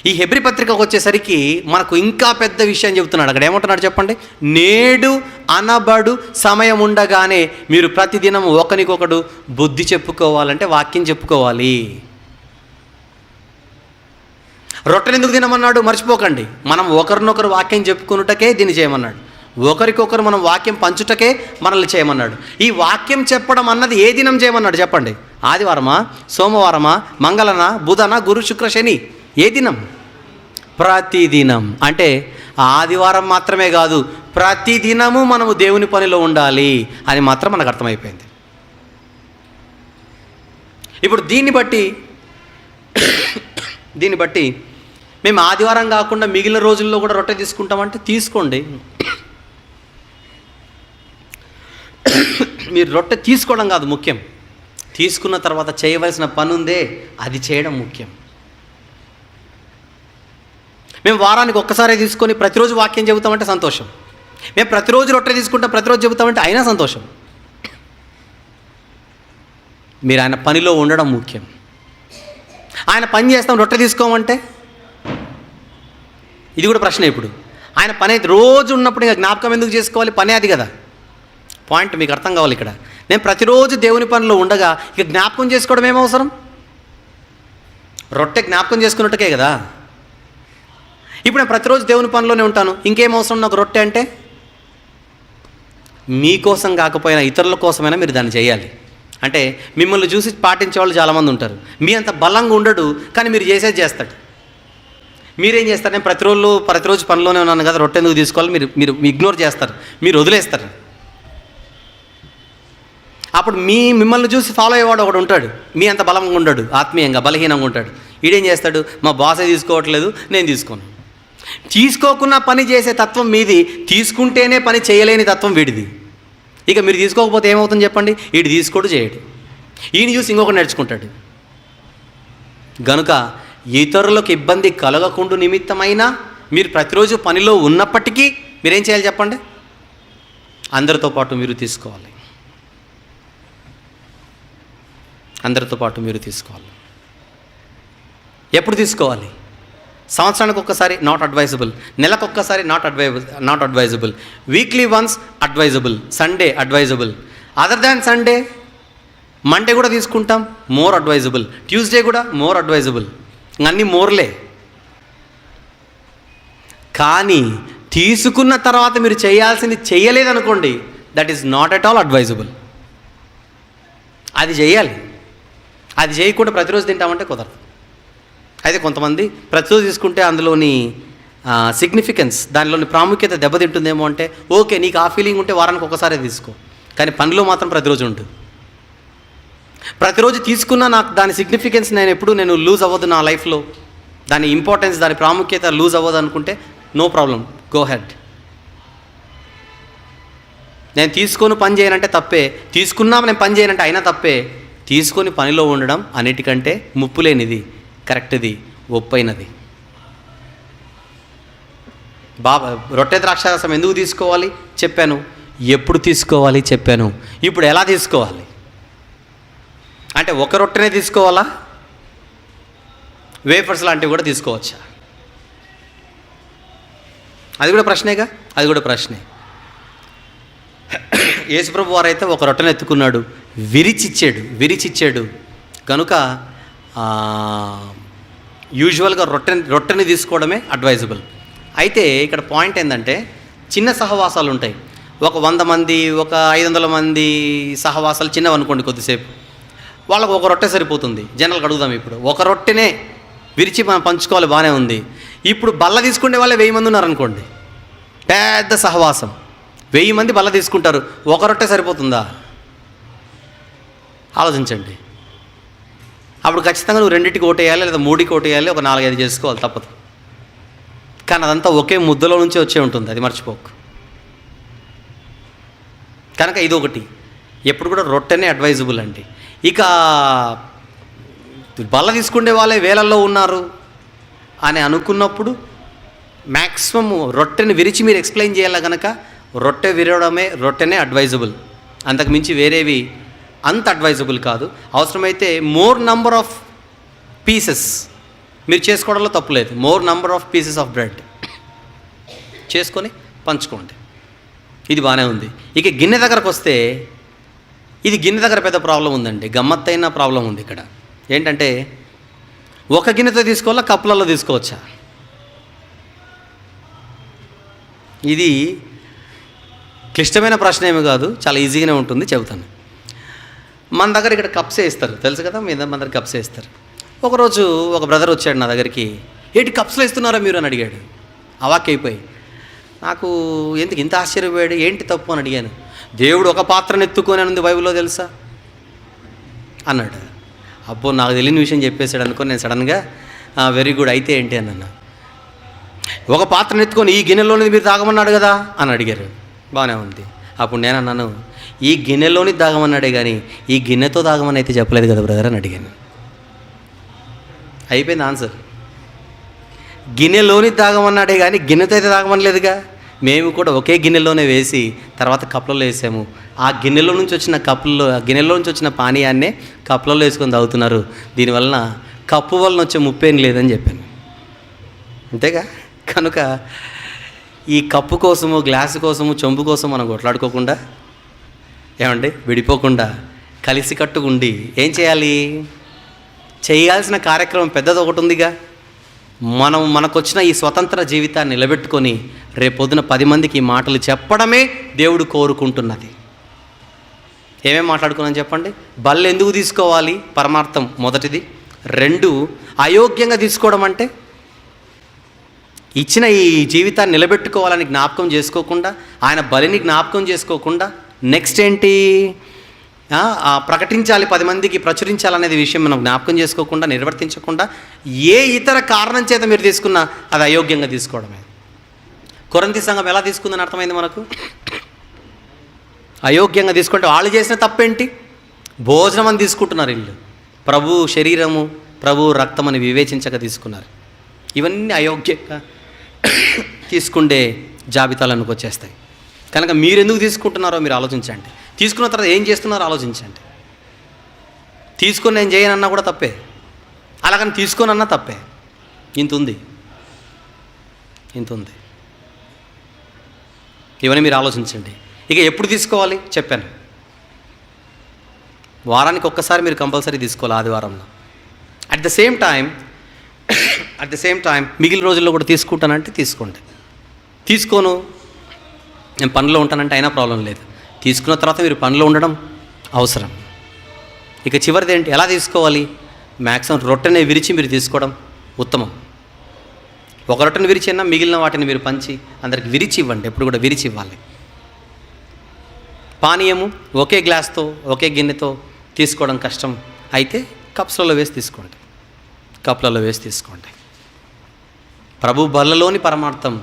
ఈ హెబ్రీ పత్రికకు వచ్చేసరికి మనకు ఇంకా పెద్ద విషయం చెబుతున్నాడు. అక్కడ ఏమంటున్నాడు చెప్పండి? నేడు అనబడు సమయం ఉండగానే మీరు ప్రతిదినం ఒకరికొకడు బుద్ధి చెప్పుకోవాలంటే వాక్యం చెప్పుకోవాలి. రొట్టెలు ఎందుకు తినమన్నాడు? మర్చిపోకండి, మనం ఒకరినొకరు వాక్యం చెప్పుకున్నటకే దీన్ని చేయమన్నాడు. ఒకరికొకరు మనం వాక్యం పంచుటకే మనల్ని చేయమన్నాడు. ఈ వాక్యం చెప్పడం అన్నది ఏ దినం చేయమన్నాడు చెప్పండి? ఆదివారమా, సోమవారమా, మంగళనా, బుధనా, గురు, శుక్ర, శని? ఏ దినం? ప్రతిదినం. అంటే ఆదివారం మాత్రమే కాదు, ప్రతిదినము మనము దేవుని పనిలో ఉండాలి అని మాత్రం మనకు అర్థమైపోయింది. ఇప్పుడు దీన్ని బట్టి మేము ఆదివారం కాకుండా మిగిలిన రోజుల్లో కూడా రొట్టె తీసుకుంటామంటే తీసుకోండి. మీరు రొట్టె తీసుకోవడం కాదు ముఖ్యం, తీసుకున్న తర్వాత చేయవలసిన పని ఉందే అది చేయడం ముఖ్యం. మేము వారానికి ఒక్కసారి తీసుకొని ప్రతిరోజు వాక్యం చెబుతామంటే సంతోషం. మేము ప్రతిరోజు రొట్టె తీసుకుంటాం, ప్రతిరోజు చెబుతామంటే అయినా సంతోషం. మీరు ఆయన పనిలో ఉండడం ముఖ్యం. ఆయన పని చేస్తాం, రొట్టె తీసుకోమంటే ఇది కూడా ప్రశ్న. ఇప్పుడు ఆయన పని అయితే రోజు ఉన్నప్పుడు ఇంకా జ్ఞాపకం ఎందుకు చేసుకోవాలి? పనే అది కదా పాయింట్. మీకు అర్థం కావాలి ఇక్కడ. నేను ప్రతిరోజు దేవుని పనిలో ఉండగా ఇక జ్ఞాపకం చేసుకోవడం ఏమవసరం? రొట్టె జ్ఞాపకం చేసుకున్నట్టుకే కదా. ఇప్పుడు నేను ప్రతిరోజు దేవుని పనిలోనే ఉంటాను, ఇంకేం అవసరం నాకు రొట్టె అంటే? మీకోసం కాకపోయినా ఇతరుల కోసమైనా మీరు దాన్ని చేయాలి. అంటే మిమ్మల్ని చూసి పాటించే వాళ్ళు చాలామంది ఉంటారు. మీ అంత బలంగా ఉండడు, కానీ మీరు చేసేది చేస్తాడు. మీరేం చేస్తారు? నేను ప్రతిరోజు పనిలోనే ఉన్నాను కదా, రొట్టె ఎందుకు తీసుకోవాలి? మీరు ఇగ్నోర్ చేస్తారు, మీరు వదిలేస్తారు. అప్పుడు మిమ్మల్ని చూసి ఫాలో అయ్యేవాడు ఒకడు ఉంటాడు, మీ అంత బలంగా ఉండడు, ఆత్మీయంగా బలహీనంగా ఉంటాడు. ఈడేం చేస్తాడు? మా బాసే తీసుకోవట్లేదు, నేను తీసుకోను. తీసుకోకున్నా పని చేసే తత్వం మీది, తీసుకుంటేనే పని చేయలేని తత్వం వీడిది. ఇక మీరు తీసుకోకపోతే ఏమవుతుంది చెప్పండి? వీడు తీసుకోడు, చేయడు. ఈయన చూసి ఇంకొకటి నేర్చుకుంటాడు. గనుక ఇతరులకు ఇబ్బంది కలగకుండా నిమిత్తమైనా మీరు ప్రతిరోజు పనిలో ఉన్నప్పటికీ మీరేం చేయాలి చెప్పండి? అందరితో పాటు మీరు తీసుకోవాలి. అందరితో పాటు మీరు తీసుకోవాలి. ఎప్పుడు తీసుకోవాలి? సంవత్సరానికి ఒక్కసారి నాట్ అడ్వైజబుల్, నెలకొక్కసారి not advisable, weekly once advisable, Sunday advisable. Other than Sunday Monday కూడా తీసుకుంటాం, మోర్ అడ్వైజబుల్. ట్యూస్డే కూడా మోర్ అడ్వైజబుల్. అన్నీ మోర్లే. కానీ తీసుకున్న తర్వాత మీరు చేయాల్సింది చేయలేదనుకోండి, that is not at all advisable. అది చేయాలి. అది చేయకుండా ప్రతిరోజు తింటామంటే కుదరదు. అయితే కొంతమంది ప్రతిరోజు తీసుకుంటే అందులోని సిగ్నిఫికెన్స్, దానిలోని ప్రాముఖ్యత దెబ్బతింటుందేమో అంటే ఓకే, నీకు ఆ ఫీలింగ్ ఉంటే వారానికి ఒకసారి తీసుకో, కానీ పనిలో మాత్రం ప్రతిరోజు ఉంటుంది. ప్రతిరోజు తీసుకున్నా నాకు దాని సిగ్నిఫికెన్స్ నేను లూజ్ అవ్వదు నా లైఫ్లో, దాని ఇంపార్టెన్స్, దాని ప్రాముఖ్యత లూజ్ అవ్వదు అనుకుంటే నో ప్రాబ్లం, గో హెడ్. నేను తీసుకొని పని చేయనంటే తప్పే, తీసుకున్నా నేను పని చేయనంటే అయినా తప్పే. తీసుకొని పనిలో ఉండడం అన్నిటికంటే ముప్పు లేనిది, కరెక్ట్ది, ఒప్పైనది. రొట్టె ద్రాక్షారసం ఎందుకు తీసుకోవాలి చెప్పాను, ఎప్పుడు తీసుకోవాలి చెప్పాను. ఇప్పుడు ఎలా తీసుకోవాలి అంటే ఒక రొట్టెనే తీసుకోవాలా, వేఫర్స్ లాంటివి కూడా తీసుకోవచ్చా? అది కూడా ప్రశ్నేగా, అది కూడా ప్రశ్నే. యేసుప్రభు వారైతే ఒక రొట్టెను ఎత్తుకున్నాడు, విరిచిచ్చాడు కనుక యూజువల్గా రొట్టెని తీసుకోవడమే అడ్వైజబుల్. అయితే ఇక్కడ పాయింట్ ఏంటంటే చిన్న సహవాసాలు ఉంటాయి, ఒక 100 మంది, ఒక 500 మంది సహవాసాలు చిన్నవి అనుకోండి, కొద్దిసేపు వాళ్ళకు ఒక రొట్టె సరిపోతుంది. జనరల్గా అడుగుదాం, ఇప్పుడు ఒక రొట్టెనే విరిచి మనం పంచుకోవాలి, బాగానే ఉంది. ఇప్పుడు బల్ల తీసుకునే వాళ్ళే 1000 మంది ఉన్నారనుకోండి, పెద్ద సహవాసం, 1000 మంది బల్ల తీసుకుంటారు, ఒక రొట్టె సరిపోతుందా? ఆలోచించండి. అప్పుడు ఖచ్చితంగా నువ్వు 2కి ఓటేయాలి, లేదా 3కి ఓటేయాలి, ఒక 4-5 చేసుకోవాలి, తప్పదు. కానీ అదంతా ఒకే ముద్దలో నుంచి వచ్చే ఉంటుంది, అది మర్చిపోకు. కనుక ఇది ఒకటి, ఎప్పుడు కూడా రొట్టెనే అడ్వైజబుల్ అండి. ఇక బల్ల తీసుకునే వాళ్ళే వేలల్లో ఉన్నారు అని అనుకున్నప్పుడు మ్యాక్సిమం రొట్టెని విరిచి మీరు ఎక్స్ప్లెయిన్ చేయాలి కనుక రొట్టె విరవడమే, రొట్టెనే అడ్వైజబుల్. అంతకుమించి వేరేవి అంత అడ్వైజబుల్ కాదు. అవసరమైతే మోర్ నంబర్ ఆఫ్ పీసెస్ మీరు చేసుకోవడంలో తప్పులేదు, more number of pieces of bread చేసుకొని పంచుకోండి, ఇది బాగానే ఉంది. ఇక గిన్నె దగ్గరకు వస్తే, ఇది గిన్నె దగ్గర పెద్ద ప్రాబ్లం ఉందండి, గమ్మత్తైన ప్రాబ్లం ఉంది ఇక్కడ. ఏంటంటే ఒక గిన్నెతో తీసుకోవాలా, కప్పులలో తీసుకోవచ్చా? ఇది క్లిష్టమైన ప్రశ్న ఏమి కాదు, చాలా ఈజీగానే ఉంటుంది, చెబుతాను. మన దగ్గర ఇక్కడ కప్స్ వేస్తారు, తెలుసు కదా, మన దగ్గర కప్స్ వేస్తారు. ఒకరోజు ఒక బ్రదర్ వచ్చాడు నా దగ్గరికి, ఏంటి కప్స్లో ఇస్తున్నారా మీరు అని అడిగాడు. అవాక్కైపోయి నాకు ఎందుకు ఇంత ఆశ్చర్యపోయాడు, ఏంటి తప్పు అని అడిగాను. దేవుడు ఒక పాత్రను ఎత్తుకొని అని ఉంది బైబిల్లో తెలుసా అన్నాడు. అబ్బో, నాకు తెలియని విషయం చెప్పేశాడు అనుకో. నేను సడన్గా వెరీ గుడ్, అయితే ఏంటి అన్న. ఒక పాత్రను ఎత్తుకొని ఈ గిన్నెలోనిది మీరు తాగమన్నాడు కదా అని అడిగారు. బాగానే ఉంది. అప్పుడు నేను అన్నాను, ఈ గిన్నెలోని తాగమన్నాడే కానీ ఈ గిన్నెతో తాగమని అయితే చెప్పలేదు కదా బ్రదర్ అని అడిగాను. అయిపోయింది ఆన్సర్. గిన్నెలోని తాగమన్నాడే కానీ గిన్నెతో అయితే తాగమనలేదుగా. మేము కూడా ఒకే గిన్నెలోనే వేసి తర్వాత కప్పులలో వేసాము. ఆ గిన్నెలో నుంచి వచ్చిన గిన్నెలో నుంచి వచ్చిన పానీయాన్నే కప్పులలో వేసుకొని తాగుతున్నారు. దీనివలన కప్పు వలన వచ్చే ముప్పేం లేదని చెప్పాను, అంతేగా. కనుక ఈ కప్పు కోసము, గ్లాసు కోసము, చెంబు కోసం మనం కొట్లాడుకోకుండా, ఏమండి, విడిపోకుండా కలిసికట్టుగుండి ఏం చేయాలి? చేయాల్సిన కార్యక్రమం పెద్దది ఒకటి ఉందిగా. మనకొచ్చిన ఈ స్వతంత్ర జీవితాన్ని నిలబెట్టుకొని రేపొద్దున 10 మందికి ఈ మాటలు చెప్పడమే దేవుడు కోరుకుంటున్నది. ఏమేమి మాట్లాడుకున్నాను చెప్పండి. బల్ల ఎందుకు తీసుకోవాలి? పరమార్థం మొదటిది. 2, అయోగ్యంగా తీసుకోవడం అంటే ఇచ్చిన ఈ జీవితాన్ని నిలబెట్టుకోవాలని జ్ఞాపకం చేసుకోకుండా, ఆయన బలిని జ్ఞాపకం చేసుకోకుండా, నెక్స్ట్ ఏంటి, ప్రకటించాలి, 10 మందికి ప్రచురించాలనేది విషయం మనం జ్ఞాపకం చేసుకోకుండా, నిర్వర్తించకుండా, ఏ ఇతర కారణం చేత మీరు తీసుకున్నా అది అయోగ్యంగా తీసుకోవడమే. కొరింథీ సంఘం ఎలా తీసుకుందని అర్థమైంది మనకు. అయోగ్యంగా తీసుకుంటే వాళ్ళు చేసిన తప్పేంటి? భోజనం అని తీసుకుంటున్నారు వీళ్ళు, ప్రభు శరీరము, ప్రభు రక్తం అని వివేచించక తీసుకున్నారు. ఇవన్నీ అయోగ్యంగా తీసుకుండే జాబితాలకు వచ్చేస్తాయి. కనుక మీరు ఎందుకు తీసుకుంటున్నారో మీరు ఆలోచించండి. తీసుకున్న తర్వాత ఏం చేస్తున్నారో ఆలోచించండి. తీసుకొని నేను చేయనన్నా కూడా తప్పే, అలాగని తీసుకోనన్నా తప్పే. ఇంత ఉంది. ఇవన్నీ మీరు ఆలోచించండి. ఇక ఎప్పుడు తీసుకోవాలి చెప్పాను. వారానికి ఒక్కసారి మీరు కంపల్సరీ తీసుకోవాలి, ఆదివారంలో. అట్ ద సేమ్ టైం మిగిలిన రోజుల్లో కూడా తీసుకుంటానంటే తీసుకోండి. తీసుకోను, నేను పనిలో ఉంటానంటే అయినా ప్రాబ్లం లేదు. తీసుకున్న తర్వాత మీరు పనిలో ఉండడం అవసరం. ఇక చివరిది ఏంటి, ఎలా తీసుకోవాలి? మ్యాక్సిమం రొట్టెనే విరిచి మీరు తీసుకోవడం ఉత్తమం. ఒక రొట్టెను విరిచినా మిగిలిన వాటిని మీరు పంచి అందరికి విరిచి ఇవ్వండి. ఎప్పుడు కూడా విరిచి ఇవ్వాలి. పానీయము ఒకే గ్లాస్తో, ఒకే గిన్నెతో తీసుకోవడం కష్టం అయితే కప్స్లలో వేసి తీసుకోండి. ప్రభు బల్లలోని పరమార్థం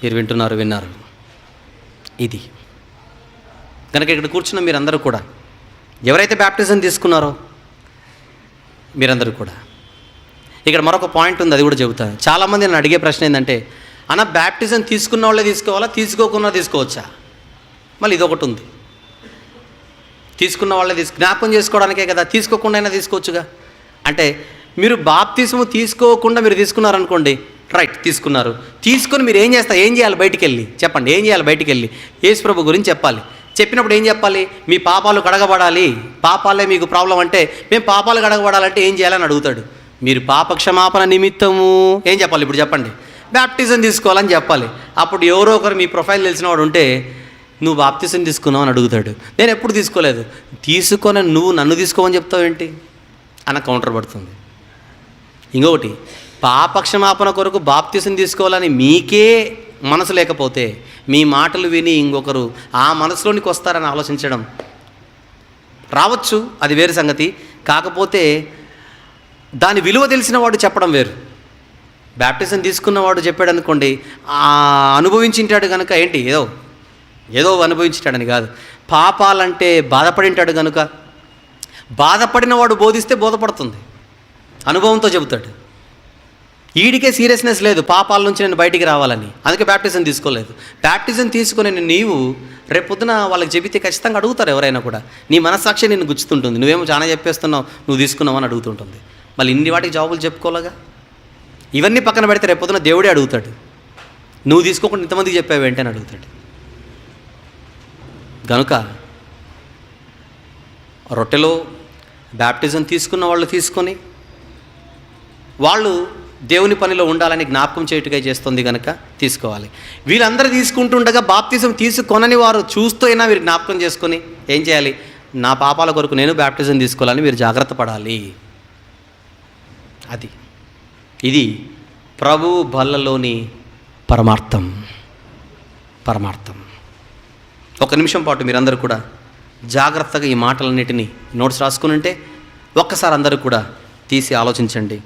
మీరు విన్నారు. ఇది కనుక ఇక్కడ కూర్చున్న మీరందరూ కూడా, ఎవరైతే బ్యాప్టిజం తీసుకున్నారో మీరందరూ కూడా, ఇక్కడ మరొక పాయింట్ ఉంది, అది కూడా చెబుతాను. చాలామంది నన్ను అడిగే ప్రశ్న ఏంటంటే, అన్న బ్యాప్టిజం తీసుకున్న వాళ్ళే తీసుకోవాలా, తీసుకోకుండా తీసుకోవచ్చా? మళ్ళీ ఇదొకటి ఉంది. తీసుకున్న వాళ్ళే జ్ఞాపకం చేసుకోవడానికే కదా, తీసుకోకుండా అయినా తీసుకోవచ్చుగా. అంటే మీరు బాప్తిస్ము తీసుకోకుండా మీరు తీసుకున్నారనుకోండి, రైట్, తీసుకున్నారు. తీసుకొని మీరు ఏం చేయాలి? బయటికి వెళ్ళి చెప్పండి, ఏం చేయాలి? బయటికి వెళ్ళి యేసు ప్రభు గురించి చెప్పాలి. చెప్పినప్పుడు ఏం చెప్పాలి? మీ పాపాలు కడగబడాలి, పాపాలే మీకు ప్రాబ్లం అంటే, మేము పాపాలు కడగబడాలంటే ఏం చేయాలని అడుగుతాడు. మీరు పాపక్షమాపణ నిమిత్తము ఏం చెప్పాలి? ఇప్పుడు చెప్పండి, బ్యాప్టిజం తీసుకోవాలని చెప్పాలి. అప్పుడు ఎవరో ఒకరు మీ ప్రొఫైల్ తెలిసిన వాడు ఉంటే, నువ్వు బాప్తిజం తీసుకున్నావు అని అడుగుతాడు. నేను ఎప్పుడు తీసుకోలేదు. తీసుకొని నువ్వు నన్ను తీసుకోమని చెప్తావు ఏంటి అన్న కౌంటర్ పడుతుంది. ఇంకొకటి, పాపక్షమాపణ కొరకు బాప్తిజం తీసుకోవాలని మీకే మనసు లేకపోతే, మీ మాటలు విని ఇంకొకరు ఆ మనసులోనికి వస్తారని ఆలోచించడం రావచ్చు, అది వేరు సంగతి. కాకపోతే దాని విలువ తెలిసిన వాడు చెప్పడం వేరు. బ్యాప్టిజం తీసుకున్నవాడు చెప్పాడు అనుకోండి, అనుభవించింటాడు కనుక ఏంటి, ఏదో అనుభవించాడని కాదు, పాపాలంటే బాధపడింటాడు కనుక, బాధపడిన వాడు బోధిస్తే బోధపడుతుంది, అనుభవంతో చెబుతాడు. ఈడికే సీరియస్నెస్ లేదు, పాపాల నుంచి నేను బయటికి రావాలని, అందుకే బ్యాప్టిజం తీసుకోలేదు. బ్యాప్టిజం తీసుకుని నీవు రేపొద్దున వాళ్ళకి చెబితే ఖచ్చితంగా అడుగుతారు ఎవరైనా కూడా. నీ మనస్సాక్షి నిన్ను గుచ్చుతుంటుంది, నువ్వేమో చాలా చెప్పేస్తున్నావు, నువ్వు తీసుకున్నావు అని అడుగుతుంటుంది. మళ్ళీ ఇన్ని వాటికి జవాబులు చెప్పుకోలేగా. ఇవన్నీ పక్కన పెడితే రేపొద్దున దేవుడే అడుగుతాడు, నువ్వు తీసుకోకుండా ఇంతమందికి చెప్పావేంటి అని అడుగుతాడు. కనుక రొట్టెలో బ్యాప్టిజం తీసుకున్న వాళ్ళు తీసుకొని వాళ్ళు దేవుని పనిలో ఉండాలని జ్ఞాపకం చేయుటగా చేస్తుంది కనుక తీసుకోవాలి. వీళ్ళందరూ తీసుకుంటుండగా బాప్తిజం తీసుకొనని వారు చూస్తూ అయినా మీరు జ్ఞాపకం చేసుకొని ఏం చేయాలి? నా పాపాల కొరకు నేను బ్యాప్టిజం తీసుకోవాలని మీరు జాగ్రత్త పడాలి. ఇది ప్రభువు బల్లలోని పరమార్థం. ఒక నిమిషం పాటు మీరందరూ కూడా జాగ్రత్తగా ఈ మాటలన్నిటినీ నోట్స్ రాసుకుని ఉంటే ఒక్కసారి అందరూ కూడా తీసి ఆలోచించండి.